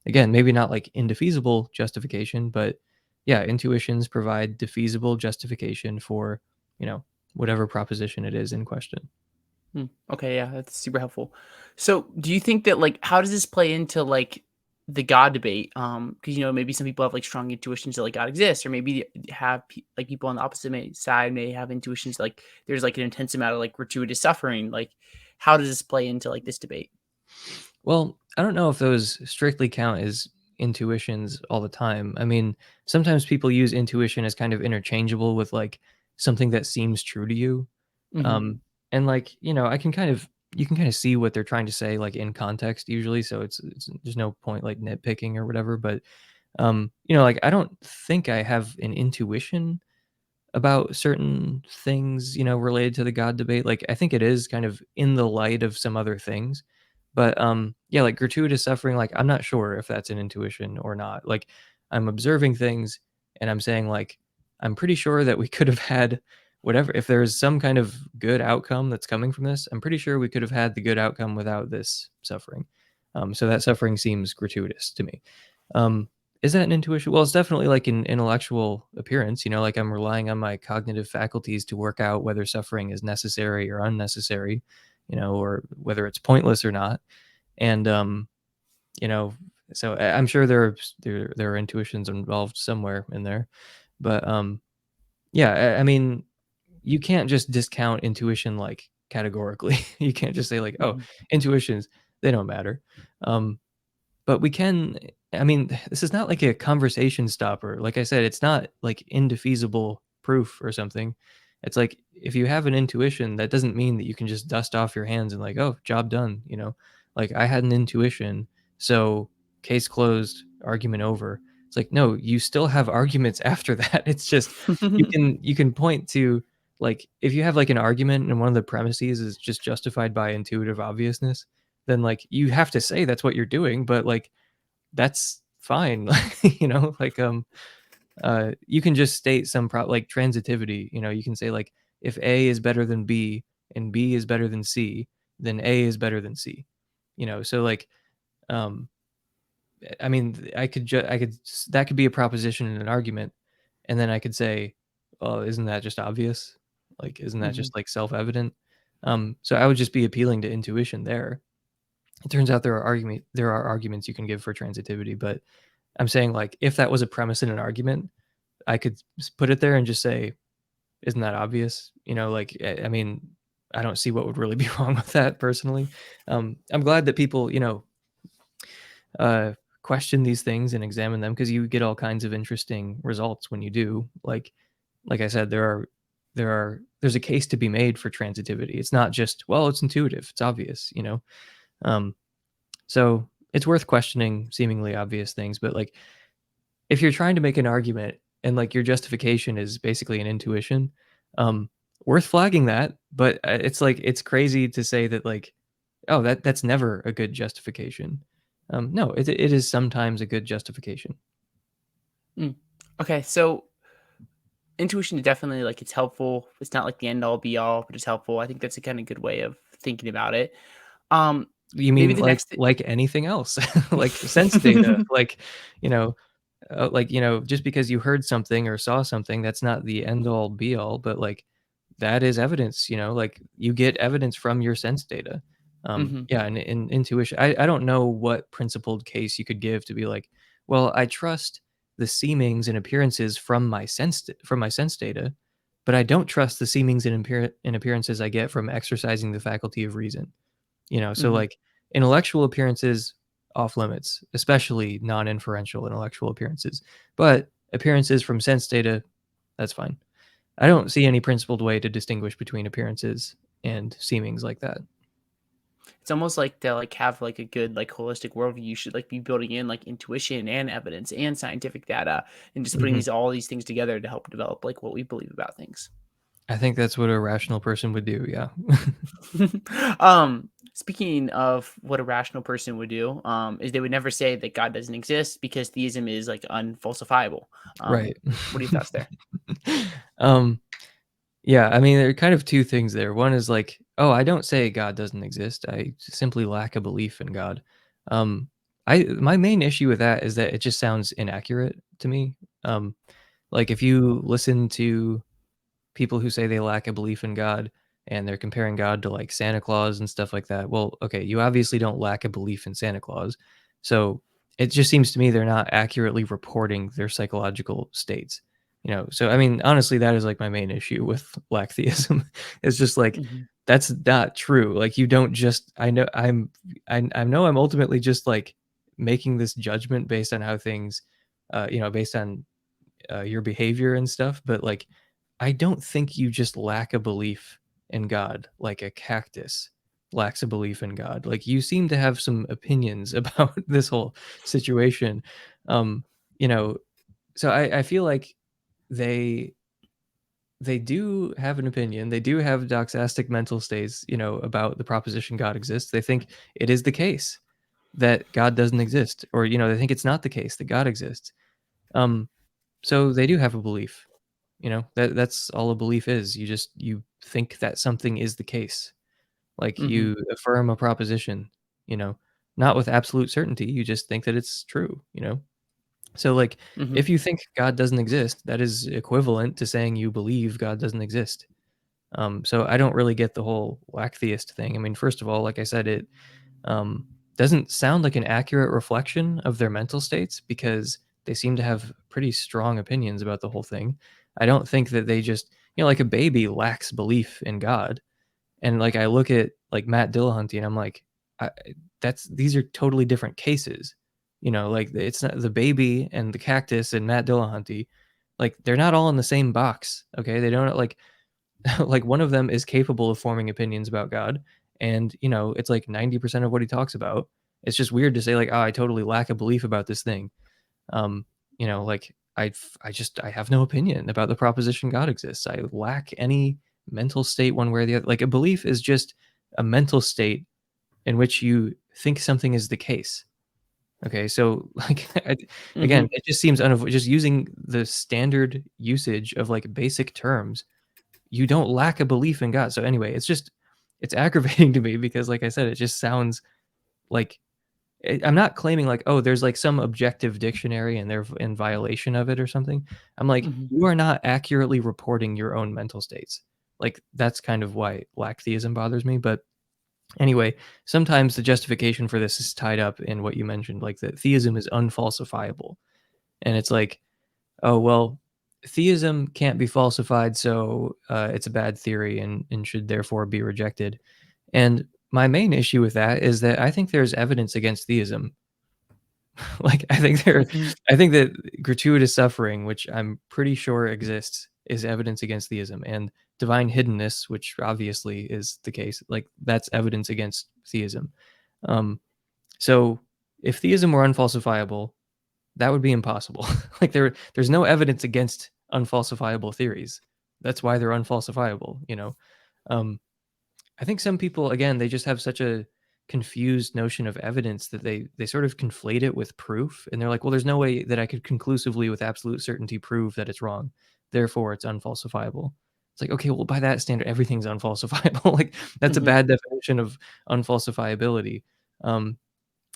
[SPEAKER 2] Again, maybe not like indefeasible justification, but yeah, intuitions provide defeasible justification for you know whatever proposition it is in question.
[SPEAKER 1] Okay, yeah, that's super helpful. So, do you think that like how does this play into like the God debate? Because maybe some people have like strong intuitions that like God exists, or maybe have like people on the opposite side may have intuitions like there's like an intense amount of like gratuitous suffering. Like, how does this play into like this debate?
[SPEAKER 2] Well, I don't know if those strictly count as intuitions all the time. I mean, sometimes people use intuition as kind of interchangeable with like something that seems true to you.
[SPEAKER 1] Hmm.
[SPEAKER 2] And like, I can kind of you can kind of see what they're trying to say like in context usually, so it's there's no point like nitpicking or whatever, but like I don't think I have an intuition about certain things, related to the God debate. Like, I think it is kind of in the light of some other things. But yeah, like gratuitous suffering, like I'm not sure if that's an intuition or not. Like I'm observing things and I'm saying like I'm pretty sure that we could have had whatever, if there's some kind of good outcome that's coming from this, I'm pretty sure we could have had the good outcome without this suffering. So that suffering seems gratuitous to me. Um, is that an intuition? Well, it's definitely like an intellectual appearance, like I'm relying on my cognitive faculties to work out whether suffering is necessary or unnecessary, or whether it's pointless or not. And you know, so I'm sure there are intuitions involved somewhere in there. But yeah, I mean, you can't just discount intuition like categorically. You can't just say like, oh,
[SPEAKER 1] Hmm.
[SPEAKER 2] intuitions, they don't matter. Um, but we can, I mean, this is not like a conversation stopper. Like I said, it's not like indefeasible proof or something. It's like if you have an intuition, that doesn't mean that you can just dust off your hands and like, oh, job done. Like I had an intuition, so case closed, argument over. It's like, no, you still have arguments after that. It's just you can point to, like, if you have like an argument and one of the premises is just justified by intuitive obviousness, then like you have to say that's what you're doing, but like that's fine. Like you can just state some like transitivity. You can say like if A is better than B and B is better than C, then A is better than C. So like um I mean, that could be a proposition in an argument, and then I could say, "Oh, isn't that just obvious? Like, isn't that
[SPEAKER 1] Hmm.
[SPEAKER 2] just like self-evident?" So I would just be appealing to intuition there. It turns out there are arguments you can give for transitivity, but I'm saying like if that was a premise in an argument, I could put it there and just say, "Isn't that obvious?" Like I mean, I don't see what would really be wrong with that personally. I'm glad that people uh, question these things and examine them, because you get all kinds of interesting results when you do. Like I said, there's a case to be made for transitivity. It's not just, well, it's intuitive, it's obvious. Um, so it's worth questioning seemingly obvious things, but like if you're trying to make an argument and like your justification is basically an intuition, um, worth flagging that. But it's like it's crazy to say that like, oh, that's never a good justification. No, it is sometimes a good justification.
[SPEAKER 1] Mm. Okay, so intuition is definitely like it's helpful. It's not like the end all be all, but it's helpful. I think that's a kind of good way of thinking about it. Um,
[SPEAKER 2] You
[SPEAKER 1] maybe
[SPEAKER 2] mean
[SPEAKER 1] the next.
[SPEAKER 2] like anything else, like sense data, like you know, just because you heard something or saw something, that's not the end all be all, but like that is evidence. Like you get evidence from your sense data.
[SPEAKER 1] Mhm,
[SPEAKER 2] Yeah, and in intuition, I don't know what principled case you could give to be like, well, I trust the seemings and appearances from my sense data, but I don't trust the seemings and appearances I get from exercising the faculty of reason. So
[SPEAKER 1] mhm,
[SPEAKER 2] like intellectual appearances off limits, especially non-inferential intellectual appearances. But appearances from sense data, that's fine. I don't see any principled way to distinguish between appearances and seemings like that.
[SPEAKER 1] It's almost like to like have like a good like holistic worldview. You should like be building in like intuition and evidence and scientific data and just putting
[SPEAKER 2] Mhm.
[SPEAKER 1] all these things together to help develop like what we believe about things.
[SPEAKER 2] I think that's what a rational person would do, yeah.
[SPEAKER 1] Speaking of what a rational person would do, is they would never say that God doesn't exist because theism is like unfalsifiable.
[SPEAKER 2] Right.
[SPEAKER 1] What are your thoughts there?
[SPEAKER 2] Um, yeah, I mean, there are kind of 2 things there. One is like, "Oh, I don't say God doesn't exist, I simply lack a belief in God." Um, my main issue with that is that it just sounds inaccurate to me. Um, like, if you listen to people who say they lack a belief in God and they're comparing God to like Santa Claus and stuff like that. Well, okay, you obviously don't lack a belief in Santa Claus. So it just seems to me they're not accurately reporting their psychological states. So I mean, honestly, that is like my main issue with lack theism. It's just like
[SPEAKER 1] Mhm,
[SPEAKER 2] that's not true. Like you don't just I know I'm ultimately just like making this judgment based on how things based on your behavior and stuff, but like I don't think you just lack a belief in God like a cactus lacks a belief in God. Like you seem to have some opinions about this whole situation. Um, you know, so I feel like they they do have an opinion. They do have doxastic mental states, about the proposition God exists. They think it is the case that God doesn't exist, or they think it's not the case that God exists. Um, so they do have a belief. That's all a belief is. You think that something is the case. Like
[SPEAKER 1] mhm,
[SPEAKER 2] you affirm a proposition, you know, not with absolute certainty. You just think that it's true. So like
[SPEAKER 1] mhm,
[SPEAKER 2] if you think God doesn't exist, that is equivalent to saying you believe God doesn't exist. So I don't really get the whole whack theist thing. I mean, first of all, like I said, it um, doesn't sound like an accurate reflection of their mental states because they seem to have pretty strong opinions about the whole thing. I don't think that they just, like a baby lacks belief in God. And like I look at like Matt Dillahunty and I'm like, I, these are totally different cases. Like it's not the baby and the cactus and Matt Dillahunty, like they're not all in the same box. Okay. They don't like like one of them is capable of forming opinions about God, and it's like 90% of what he talks about. It's just weird to say like, oh, I totally lack a belief about this thing. Like I have no opinion about the proposition God exists. I lack any mental state one way or the other. Like a belief is just a mental state in which you think something is the case. Okay, so like again,
[SPEAKER 1] mhm,
[SPEAKER 2] it just seems just using the standard usage of like basic terms, you don't lack a belief in God. So anyway, it's aggravating to me because like I said, it just sounds like I'm not claiming like, oh, there's like some objective dictionary and they're in violation of it or something. I'm like,
[SPEAKER 1] mhm,
[SPEAKER 2] you are not accurately reporting your own mental states. Like that's kind of why lack theism bothers me. But anyway, sometimes the justification for this is tied up in what you mentioned, like that theism is unfalsifiable. And it's like, oh, well, theism can't be falsified, so it's a bad theory and should therefore be rejected. And my main issue with that is that I think there's evidence against theism. Like
[SPEAKER 1] mhm,
[SPEAKER 2] I think that gratuitous suffering, which I'm pretty sure exists, is evidence against theism. And divine hiddenness, which obviously is the case, like that's evidence against theism. Um, so if theism were unfalsifiable, that would be impossible. Like there's no evidence against unfalsifiable theories. That's why they're unfalsifiable. Um, I think some people again, they just have such a confused notion of evidence that they sort of conflate it with proof and they're like, well, there's no way that I could conclusively with absolute certainty prove that it's wrong. Therefore, it's unfalsifiable. It's like, okay, well, by that standard, everything's unfalsifiable. Like that's a
[SPEAKER 1] mhm,
[SPEAKER 2] bad definition of unfalsifiability. Um,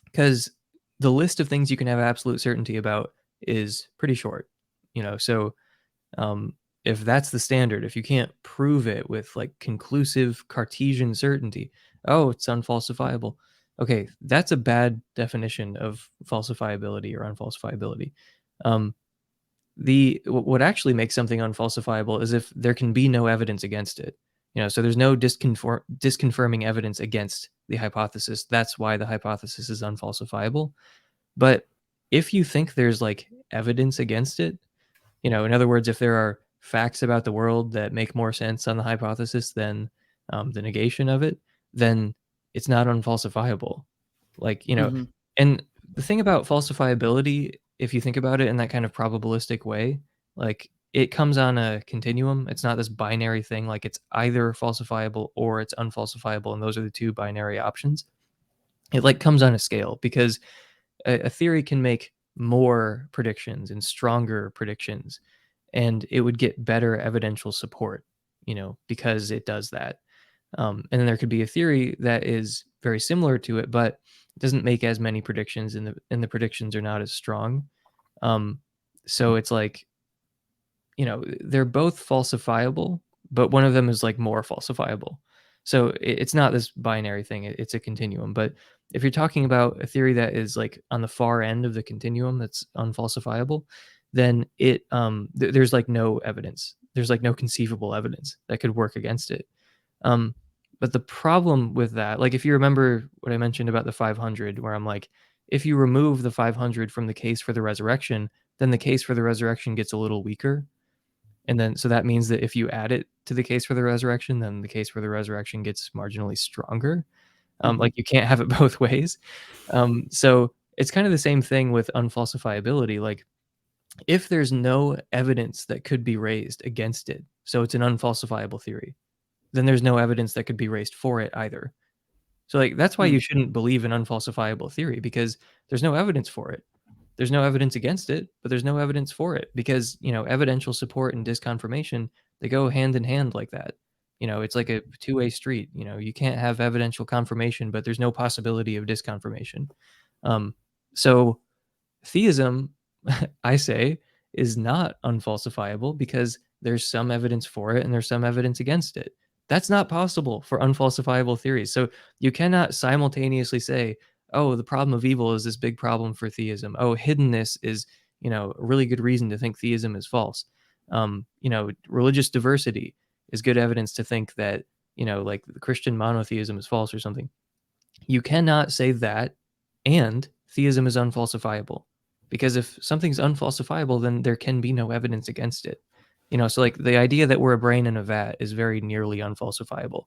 [SPEAKER 2] because the list of things you can have absolute certainty about is pretty short. So um, if that's the standard, if you can't prove it with like conclusive Cartesian certainty, oh, it's unfalsifiable. Okay, that's a bad definition of falsifiability or unfalsifiability. Um, what actually makes something unfalsifiable is if there can be no evidence against it. So there's no disconfirming evidence against the hypothesis, that's why the hypothesis is unfalsifiable. But if you think there's like evidence against it, in other words, if there are facts about the world that make more sense on the hypothesis than the negation of it, then it's not unfalsifiable. Like,
[SPEAKER 1] Mhm.
[SPEAKER 2] and the thing about falsifiability, if you think about it in that kind of probabilistic way, like it comes on a continuum. It's not this binary thing. Like it's either falsifiable or it's unfalsifiable, and those are the two binary options. It like comes on a scale because a theory can make more predictions and stronger predictions, and it would get better evidential support, because it does that. And then there could be a theory that is very similar to it, but doesn't make as many predictions, and the predictions are not as strong. Um, so it's like, they're both falsifiable, but one of them is like more falsifiable. So it's not this binary thing, it's a continuum. But if you're talking about a theory that is like on the far end of the continuum that's unfalsifiable, then there's like no evidence. There's like no conceivable evidence that could work against it. Um, but the problem with that, like if you remember what I mentioned about the 500, where I'm like, if you remove the 500 from the case for the resurrection, then the case for the resurrection gets a little weaker. And then, so that means that if you add it to the case for the resurrection, then the case for the resurrection gets marginally stronger.
[SPEAKER 1] Mhm.
[SPEAKER 2] Like you can't have it both ways. So it's kind of the same thing with unfalsifiability. Like if there's no evidence that could be raised against it, so it's an unfalsifiable theory, then there's no evidence that could be raised for it either. So like that's why
[SPEAKER 1] Mm.
[SPEAKER 2] you shouldn't believe an unfalsifiable theory, because there's no evidence for it. There's no evidence against it, but there's no evidence for it, because, evidential support and disconfirmation, they go hand in hand like that. It's like a two-way street. You can't have evidential confirmation, but there's no possibility of disconfirmation. Um, so theism, I say, is not unfalsifiable because there's some evidence for it and there's some evidence against it. That's not possible for unfalsifiable theories. So you cannot simultaneously say, oh, the problem of evil is this big problem for theism. Oh, hiddenness is, a really good reason to think theism is false. Religious diversity is good evidence to think that, like the Christian monotheism is false or something. You cannot say that and theism is unfalsifiable, because if something's unfalsifiable, then there can be no evidence against it. So like the idea that we're a brain in a vat is very nearly unfalsifiable,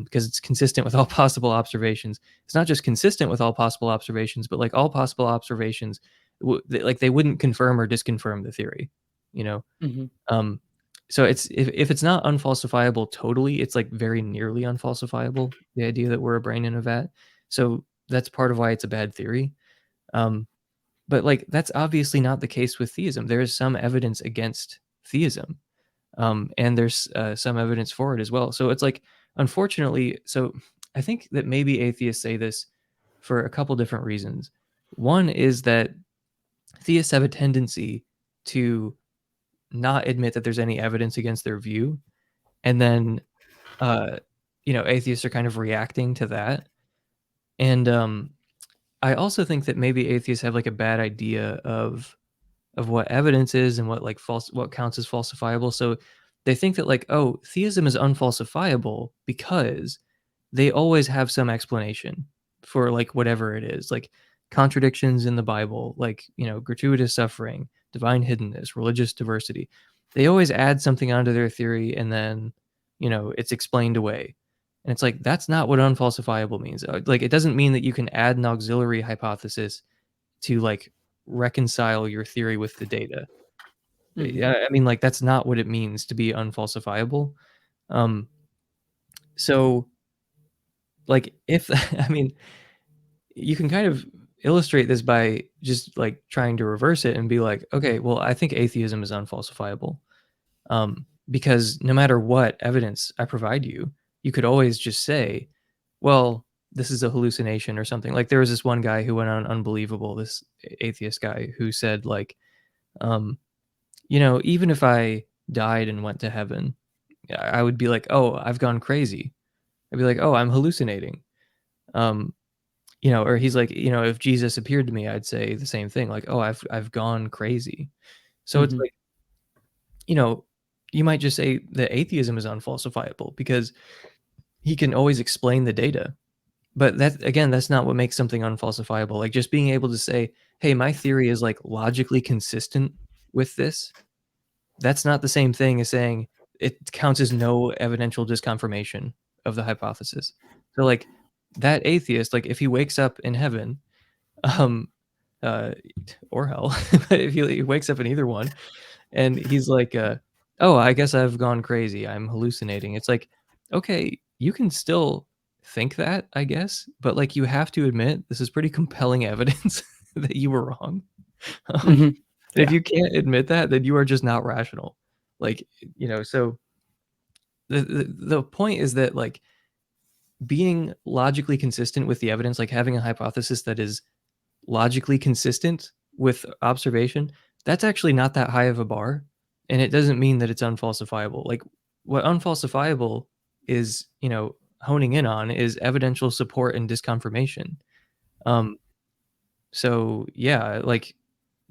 [SPEAKER 2] because it's consistent with all possible observations. It's not just consistent with all possible observations, but like all possible observations, like they wouldn't confirm or disconfirm the theory. You know,
[SPEAKER 1] Mhm.
[SPEAKER 2] um, so it's if it's not unfalsifiable totally, it's like very nearly unfalsifiable. The idea that we're a brain in a vat. So that's part of why it's a bad theory. Um, but like that's obviously not the case with theism. There is some evidence against theism, and there's some evidence for it as well. So it's like, unfortunately, so I think that maybe atheists say this for a couple different reasons. One is that theists have a tendency to not admit that there's any evidence against their view, and then uh, atheists are kind of reacting to that. And I also think that maybe atheists have like a bad idea of what evidence is and what like what counts as falsifiable. So they think that like, oh, theism is unfalsifiable because they always have some explanation for like whatever it is, like contradictions in the Bible, like, gratuitous suffering, divine hiddenness, religious diversity. They always add something onto their theory and then, it's explained away. And it's like, that's not what unfalsifiable means. Like, it doesn't mean that you can add an auxiliary hypothesis to like reconcile your theory with the data.
[SPEAKER 1] Mhm.
[SPEAKER 2] Yeah, I mean, like that's not what it means to be unfalsifiable. Um, so like if I mean, you can kind of illustrate this by just like trying to reverse it and be like, okay, well, I think atheism is unfalsifiable. Because no matter what evidence I provide you, you could always just say, well, this is a hallucination or something. Like there was this one guy who went on Unbelievable, this atheist guy who said like, um, even if I died and went to heaven, I would be like, oh, I've gone crazy. I'd be like, oh, I'm hallucinating. Um, or he's like, if Jesus appeared to me, I'd say the same thing, like, oh, I've gone crazy. So it's
[SPEAKER 1] Mhm.
[SPEAKER 2] like, you know, you might just say that atheism is unfalsifiable because he can always explain the data. But that, again, that's not what makes something unfalsifiable. Like, just being able to say, "Hey, my theory is, like, logically consistent with this," that's not the same thing as saying it counts as no evidential disconfirmation of the hypothesis. So, like, that atheist, like, if he wakes up in heaven, um, uh, or hell, but if he wakes up in either one, and he's like, "Oh, I guess I've gone crazy. I'm hallucinating." It's like, okay, you can still think that, I guess, but, like, you have to admit this is pretty compelling evidence that you were wrong. Um,
[SPEAKER 1] Mhm.
[SPEAKER 2] and if
[SPEAKER 1] Yeah.
[SPEAKER 2] you can't admit that, then you are just not rational. Like, so the point is that, like, being logically consistent with the evidence, like having a hypothesis that is logically consistent with observation, that's actually not that high of a bar, and it doesn't mean that it's unfalsifiable. Like, what unfalsifiable is, honing in on is evidential support and disconfirmation. Um, so yeah, like,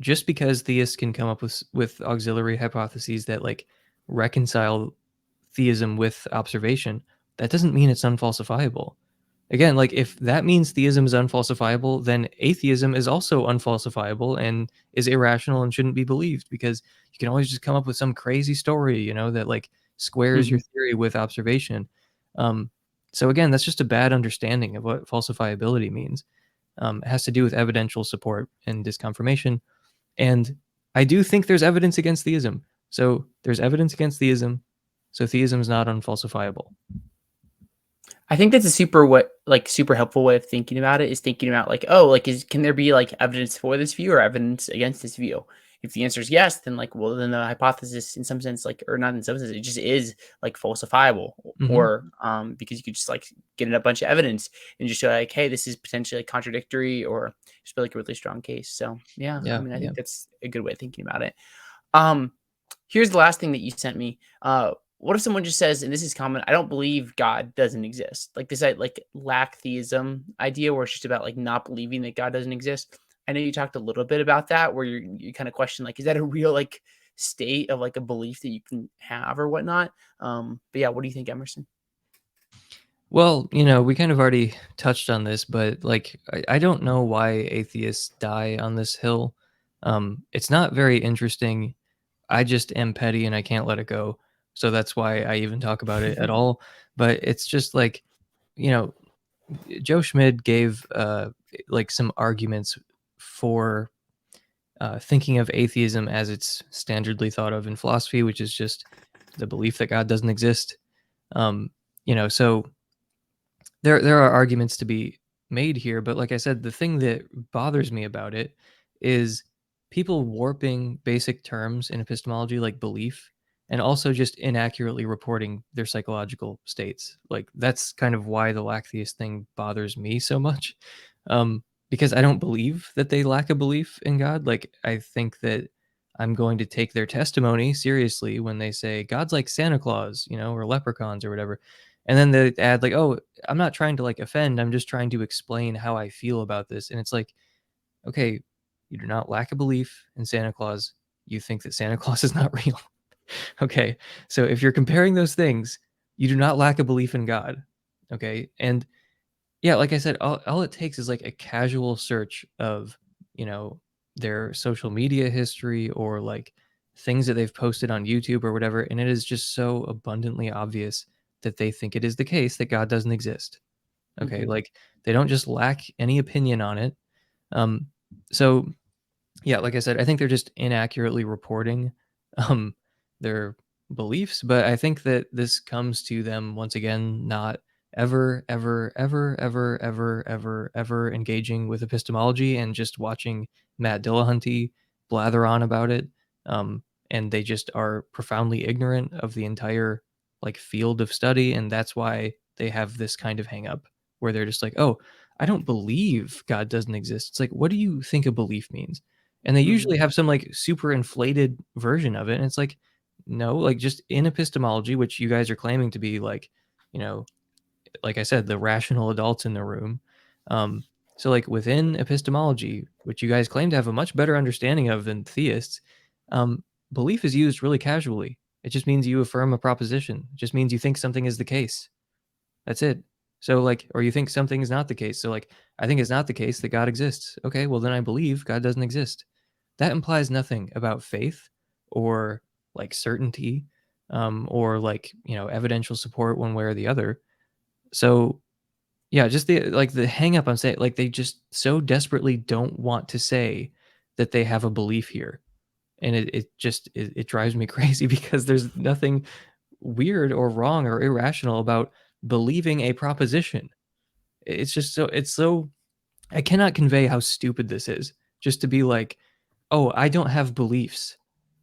[SPEAKER 2] just because theists can come up with auxiliary hypotheses that, like, reconcile theism with observation, that doesn't mean it's unfalsifiable. Again, like, if that means theism is unfalsifiable, then atheism is also unfalsifiable and is irrational and shouldn't be believed, because you can always just come up with some crazy story, that, like, squares your
[SPEAKER 1] Mhm.
[SPEAKER 2] theory with observation. Um, so again, that's just a bad understanding of what falsifiability means. It has to do with evidential support and disconfirmation. And I do think there's evidence against theism. So there's evidence against theism. So theism is not unfalsifiable.
[SPEAKER 1] I think that's a super helpful way of thinking about it, is thinking about like, oh, like, can there be like evidence for this view or evidence against this view? If the answer is yes, then like, well, then the hypothesis in some sense, like, or not in some sense, it just is like falsifiable,
[SPEAKER 2] Hmm.
[SPEAKER 1] or because you could just like get in a bunch of evidence and just show like, hey, this is potentially like contradictory, or just be like a really strong case. So yeah, I
[SPEAKER 2] Yeah,
[SPEAKER 1] mean, I
[SPEAKER 2] yeah.
[SPEAKER 1] think that's a good way of thinking about it. Um, Here's the last thing that you sent me. What if someone just says, and this is common, I don't believe God doesn't exist. Like this, like lack theism idea, where it's just about like not believing that God doesn't exist. I know you talked a little bit about that, where you kind of question like, is that a real like state of like a belief that you can have or whatnot? But yeah, what do you think, Emerson?
[SPEAKER 2] Well, we kind of already touched on this, but, like, I don't know why atheists die on this hill. It's not very interesting. I just am petty and I can't let it go. So that's why I even talk about it at all. But it's just like, you know, Joe Schmid gave, like, some arguments for thinking of atheism as it's standardly thought of in philosophy, which is just the belief that God doesn't exist. So there are arguments to be made here, but like I said, the thing that bothers me about it is people warping basic terms in epistemology, like belief, and also just inaccurately reporting their psychological states. Like, that's kind of why the lack theist thing bothers me so much. Because I don't believe that they lack a belief in God. Like, I think that I'm going to take their testimony seriously when they say God's like Santa Claus, or leprechauns or whatever. And then they add, like, "Oh, I'm not trying to, like, offend, I'm just trying to explain how I feel about this." And it's like, okay, you do not lack a belief in Santa Claus. You think that Santa Claus is not real. Okay. So if you're comparing those things, you do not lack a belief in God. Okay. And yeah, like I said, all it takes is like a casual search of, you know, their social media history, or like things that they've posted on YouTube or whatever. And it is just so abundantly obvious that they think it is the case that God doesn't exist. Okay.
[SPEAKER 1] Hmm.
[SPEAKER 2] Like, they don't just lack any opinion on it. Um, so yeah, like I said, I think they're just inaccurately reporting um their beliefs, but I think that this comes to them once again not ever, ever, ever, ever, ever, ever, ever engaging with epistemology and just watching Matt Dillahunty blather on about it. Um, and they just are profoundly ignorant of the entire, like, field of study, and that's why they have this kind of hang up where they're just like, "Oh, I don't believe God doesn't exist." It's like, what do you think a belief means? And they
[SPEAKER 1] Hmm.
[SPEAKER 2] usually have some, like, super inflated version of it, and it's like, no, like, just in epistemology, which you guys are claiming to be, like, you know, like I said, the rational adults in the room. Um, so, like, within epistemology, which you guys claim to have a much better understanding of than theists, belief is used really casually. It just means you affirm a proposition. It just means you think something is the case. That's it. So like, or you think something is not the case. So like, I think it's not the case that God exists. Okay, well then I believe God doesn't exist. That implies nothing about faith or like certainty, or like, evidential support one way or the other. So yeah, just the hang up on saying, like, they just so desperately don't want to say that they have a belief here. And it drives me crazy because there's nothing weird or wrong or irrational about believing a proposition. It's so I cannot convey how stupid this is. Just to be like, "Oh, I don't have beliefs.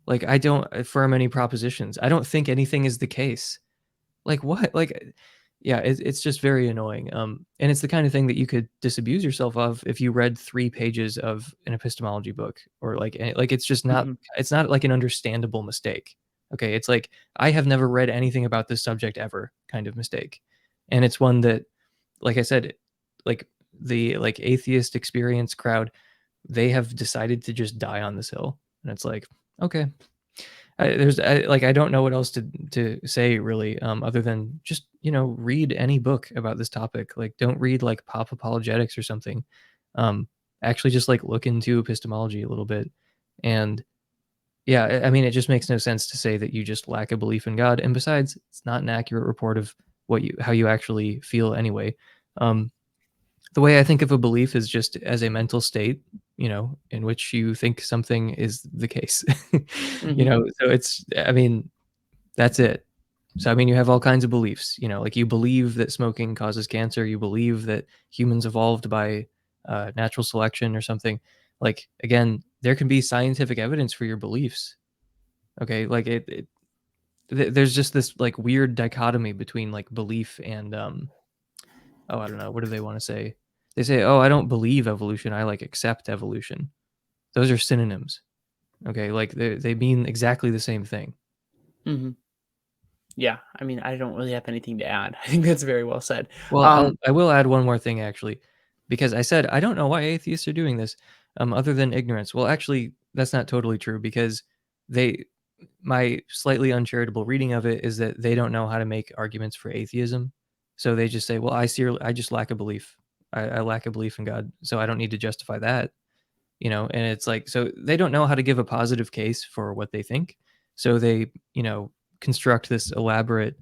[SPEAKER 2] Like, I don't affirm any propositions. I don't think anything is the case." Like, what? Like, yeah, it's just very annoying, and it's the kind of thing that you could disabuse yourself of if you read 3 pages of an epistemology book, or, like, it's just not
[SPEAKER 1] Mhm.
[SPEAKER 2] it's not, like, an understandable mistake, okay? It's like, "I have never read anything about this subject ever," kind of mistake, and it's one that, like I said, like, the, like, atheist experience crowd, they have decided to just die on this hill, and it's like, "Okay." I don't know what else to say really, other than just, read any book about this topic. Like, don't read like Pop Apologetics or something. Um, Actually, just like look into epistemology a little bit. And yeah, I mean, it just makes no sense to say that you just lack a belief in God. And besides, it's not an accurate report of how you actually feel anyway. Um, the way I think of a belief is just as a mental state, in which you think something is the case.
[SPEAKER 1] Mhm.
[SPEAKER 2] So I mean, that's it. So, I mean, you have all kinds of beliefs, like you believe that smoking causes cancer, you believe that humans evolved by natural selection or something. Like, again, there can be scientific evidence for your beliefs. Okay. Like, there's just this like weird dichotomy between like belief and, oh, I don't know. What do they want to say? They say, oh, I don't believe evolution. I like accept evolution. Those are synonyms. Okay. Like, they mean exactly the same thing.
[SPEAKER 1] Mhm. Yeah, I mean, I don't really have anything to add. I think that's very well said.
[SPEAKER 2] Well,
[SPEAKER 1] Um
[SPEAKER 2] I will add one more thing actually, because I said I don't know why atheists are doing this, other than ignorance. Well, actually, that's not totally true because they, my slightly uncharitable reading of it is that they don't know how to make arguments for atheism, so they just say, "Well, I just lack a belief. I lack a belief in God, so I don't need to justify that." And it's like, so they don't know how to give a positive case for what they think, so they, construct this elaborate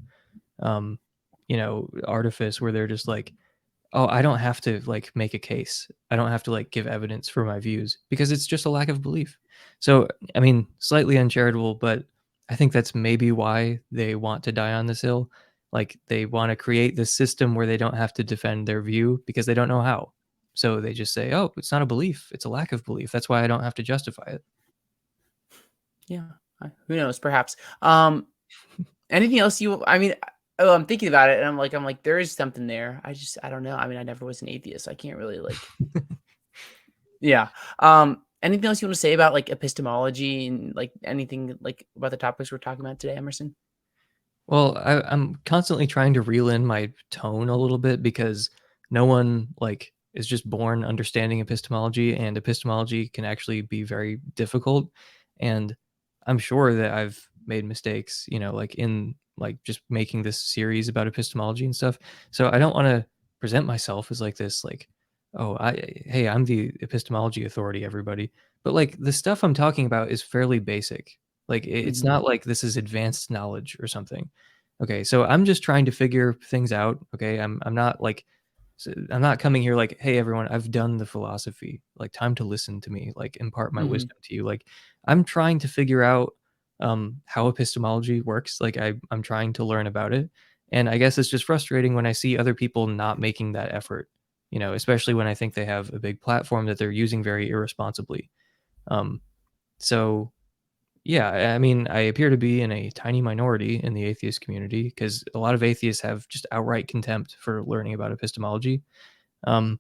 [SPEAKER 2] artifice where they're just like, "Oh, I don't have to like make a case. I don't have to like give evidence for my views because it's just a lack of belief." So, I mean, slightly uncharitable, but I think that's maybe why they want to die on this hill. Like, they want to create this system where they don't have to defend their view because they don't know how. So they just say, "Oh, it's not a belief. It's a lack of belief. That's why I don't have to justify it."
[SPEAKER 1] Yeah, who knows? Perhaps. Anything else you? I mean, oh, I'm thinking about it, and I'm like, there is something there. I don't know. I mean, I never was an atheist, so I can't really like. Yeah. Anything else you want to say about like epistemology and like anything like about the topics we're talking about today, Emerson?
[SPEAKER 2] Well, I'm constantly trying to reel in my tone a little bit because no one like is just born understanding epistemology, and epistemology can actually be very difficult. And I'm sure that I've made mistakes, like in like just making this series about epistemology and stuff. So I don't want to present myself as like this, like, oh, hey, I'm the epistemology authority, everybody. But like the stuff I'm talking about is fairly basic. Like, it's
[SPEAKER 1] Mhm.
[SPEAKER 2] not like this is advanced knowledge or something. Okay, so I'm just trying to figure things out, okay? I'm not like, I'm not coming here like, "Hey, everyone, I've done the philosophy. Like, time to listen to me, like, impart my
[SPEAKER 1] Mhm.
[SPEAKER 2] wisdom to you." Like, I'm trying to figure out, how epistemology works. Like, I'm trying to learn about it, and I guess it's just frustrating when I see other people not making that effort, especially when I think they have a big platform that they're using very irresponsibly. Um, so yeah, I mean, I appear to be in a tiny minority in the atheist community because a lot of atheists have just outright contempt for learning about epistemology. Um,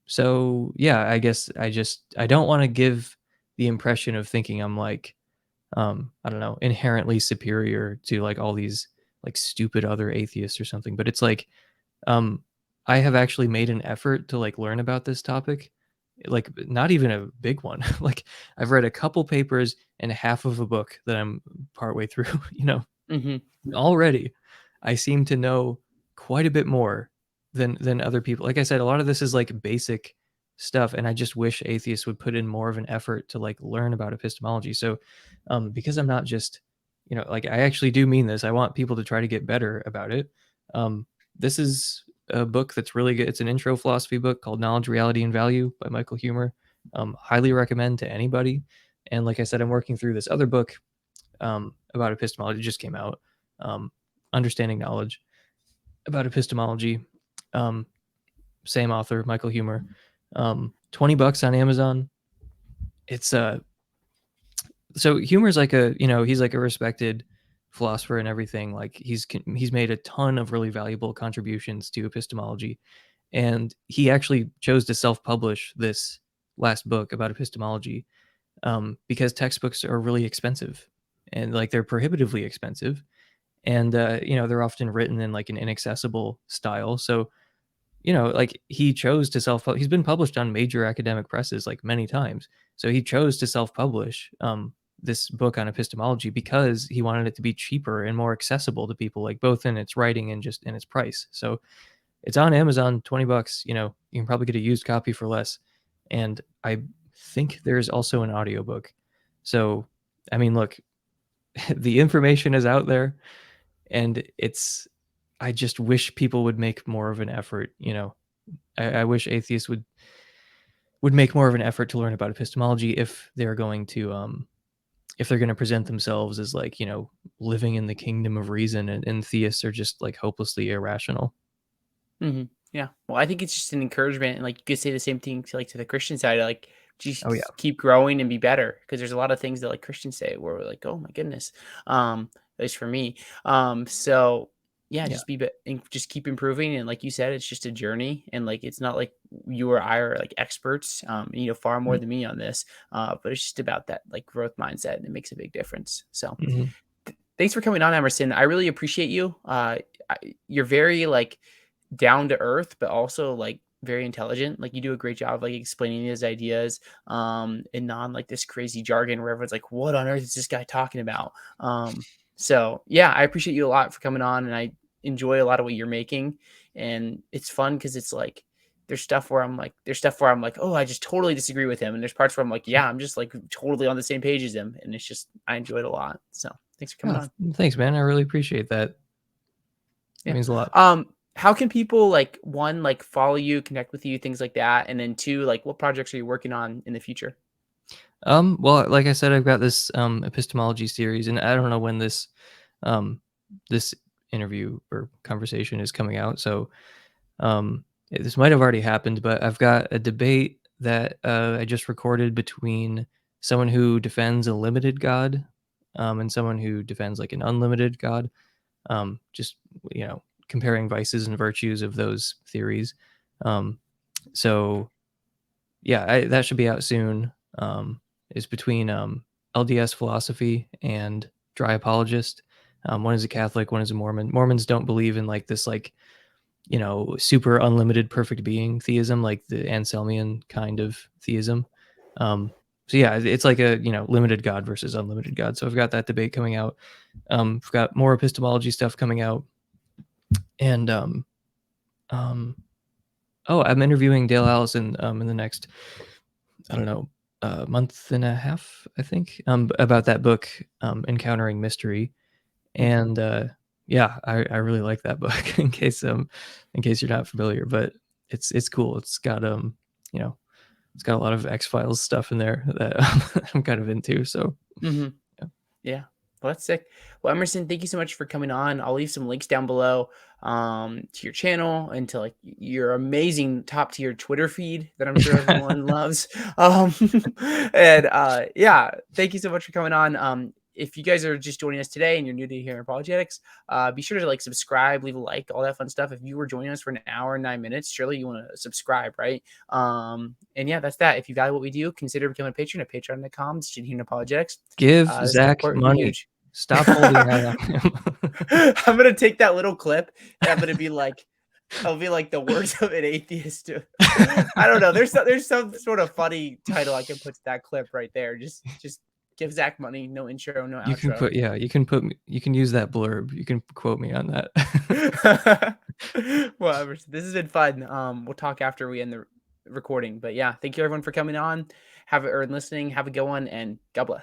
[SPEAKER 2] so yeah, I guess I don't want to give the impression of thinking I'm like, I don't know, inherently superior to like all these like stupid other atheists or something. But it's like, um, I have actually made an effort to like learn about this topic, like not even a big one. Like, I've read a couple papers and half of a book that I'm partway through,
[SPEAKER 1] Mhm.
[SPEAKER 2] already I seem to know quite a bit more. than other people. Like I said, a lot of this is like basic stuff, and I just wish atheists would put in more of an effort to like learn about epistemology. So because I'm not just, like, I actually do mean this. I want people to try to get better about it. This is a book that's really good. It's an intro philosophy book called Knowledge, Reality, and Value by Michael Huemer. Highly recommend to anybody. And like I said, I'm working through this other book about epistemology. It just came out, Understanding Knowledge, about epistemology. Same author, Michael Huemer. $20 on Amazon. It's so Huemer's like he's like a respected philosopher and everything. Like he's made a ton of really valuable contributions to epistemology, and he actually chose to self-publish this last book about epistemology because textbooks are really expensive, and like they're prohibitively expensive, and they're often written in like an inaccessible style. So like he chose to he's been published on major academic presses like many times. So he chose to self-publish this book on epistemology because he wanted it to be cheaper and more accessible to people, like both in its writing and just in its price. So it's on Amazon, $20. You can probably get a used copy for less. And I think there's also an audiobook. So, I mean, look, the information is out there, and I just wish people would make more of an effort. I wish atheists would make more of an effort to learn about epistemology if they're going to present themselves as like, living in the kingdom of reason, and theists are just like hopelessly irrational.
[SPEAKER 1] Mm-hmm. Yeah. Well, I think it's just an encouragement, and like you could say the same thing to the Christian side, like just
[SPEAKER 2] Oh yeah.
[SPEAKER 1] keep growing and be better, because there's a lot of things that like Christians say where we're like, oh my goodness, at least for me. So yeah,
[SPEAKER 2] Yeah.
[SPEAKER 1] just keep improving, and like you said, it's just a journey, and like it's not like you or I are like experts, far more than me on this, but it's just about that like growth mindset, and it makes a big difference. So
[SPEAKER 2] Mm-hmm.
[SPEAKER 1] thanks for coming on, Emerson. I really appreciate you. You're very like down to earth, but also like very intelligent. Like you do a great job of like explaining these ideas and non like this crazy jargon where everyone's like, what on earth is this guy talking about? So yeah, I appreciate you a lot for coming on, and I enjoy a lot of what you're making. And it's fun because it's like there's stuff where I'm like, oh, I just totally disagree with him. And there's parts where I'm like, yeah, I'm just like totally on the same page as him. And it's just I enjoy it a lot. So thanks for coming on.
[SPEAKER 2] Thanks, man. I really appreciate that. It means a lot.
[SPEAKER 1] How can people like one like follow you, connect with you, things like that, and then two, like what projects are you working on in the future?
[SPEAKER 2] Well, like I said, I've got this epistemology series, and I don't know when this this interview or conversation is coming out. So this might have already happened, but I've got a debate that I just recorded between someone who defends a limited God and someone who defends like an unlimited God. Just comparing vices and virtues of those theories. So yeah, that should be out soon. Is between LDS philosophy and Dry Apologist. One is a Catholic, one is a Mormon. Mormons don't believe in like this like super unlimited perfect being theism, like the Anselmian kind of theism. So yeah, it's like a limited God versus unlimited God. So I've got that debate coming out. I've got more epistemology stuff coming out, and I'm interviewing Dale Allison in the next, I don't know, month and a half, I think, about that book, Encountering Mystery. And yeah, I really like that book. in case you're not familiar, but it's cool. It's got it's got a lot of X-Files stuff in there that I'm kind of into. So
[SPEAKER 1] Yeah. Well, that's sick. Well, Emerson, thank you so much for coming on. I'll leave some links down below to your channel and to like your amazing top tier Twitter feed that I'm sure everyone loves. And yeah, thank you so much for coming on. If you guys are just joining us today and you're new to Hearing Apologetics, be sure to like subscribe, leave a like, all that fun stuff. If you were joining us for an hour and 9 minutes, surely you want to subscribe, right? And yeah, that's that. If you value what we do, consider becoming a patron at patreon.com/Hearing Apologetics.
[SPEAKER 2] Give Zach money.
[SPEAKER 1] Huge.
[SPEAKER 2] Stop holding out on him.
[SPEAKER 1] I'm gonna take that little clip and I'm gonna be like, I'll be like the words of an atheist. I don't know. There's some sort of funny title I can put to that clip right there. Just give Zach money. No intro, no outro.
[SPEAKER 2] You can use that blurb. You can quote me on that.
[SPEAKER 1] Well, Emerson, this has been fun. We'll talk after we end the recording. But yeah, thank you everyone for coming on. Have or listening. Have a good one, and God bless.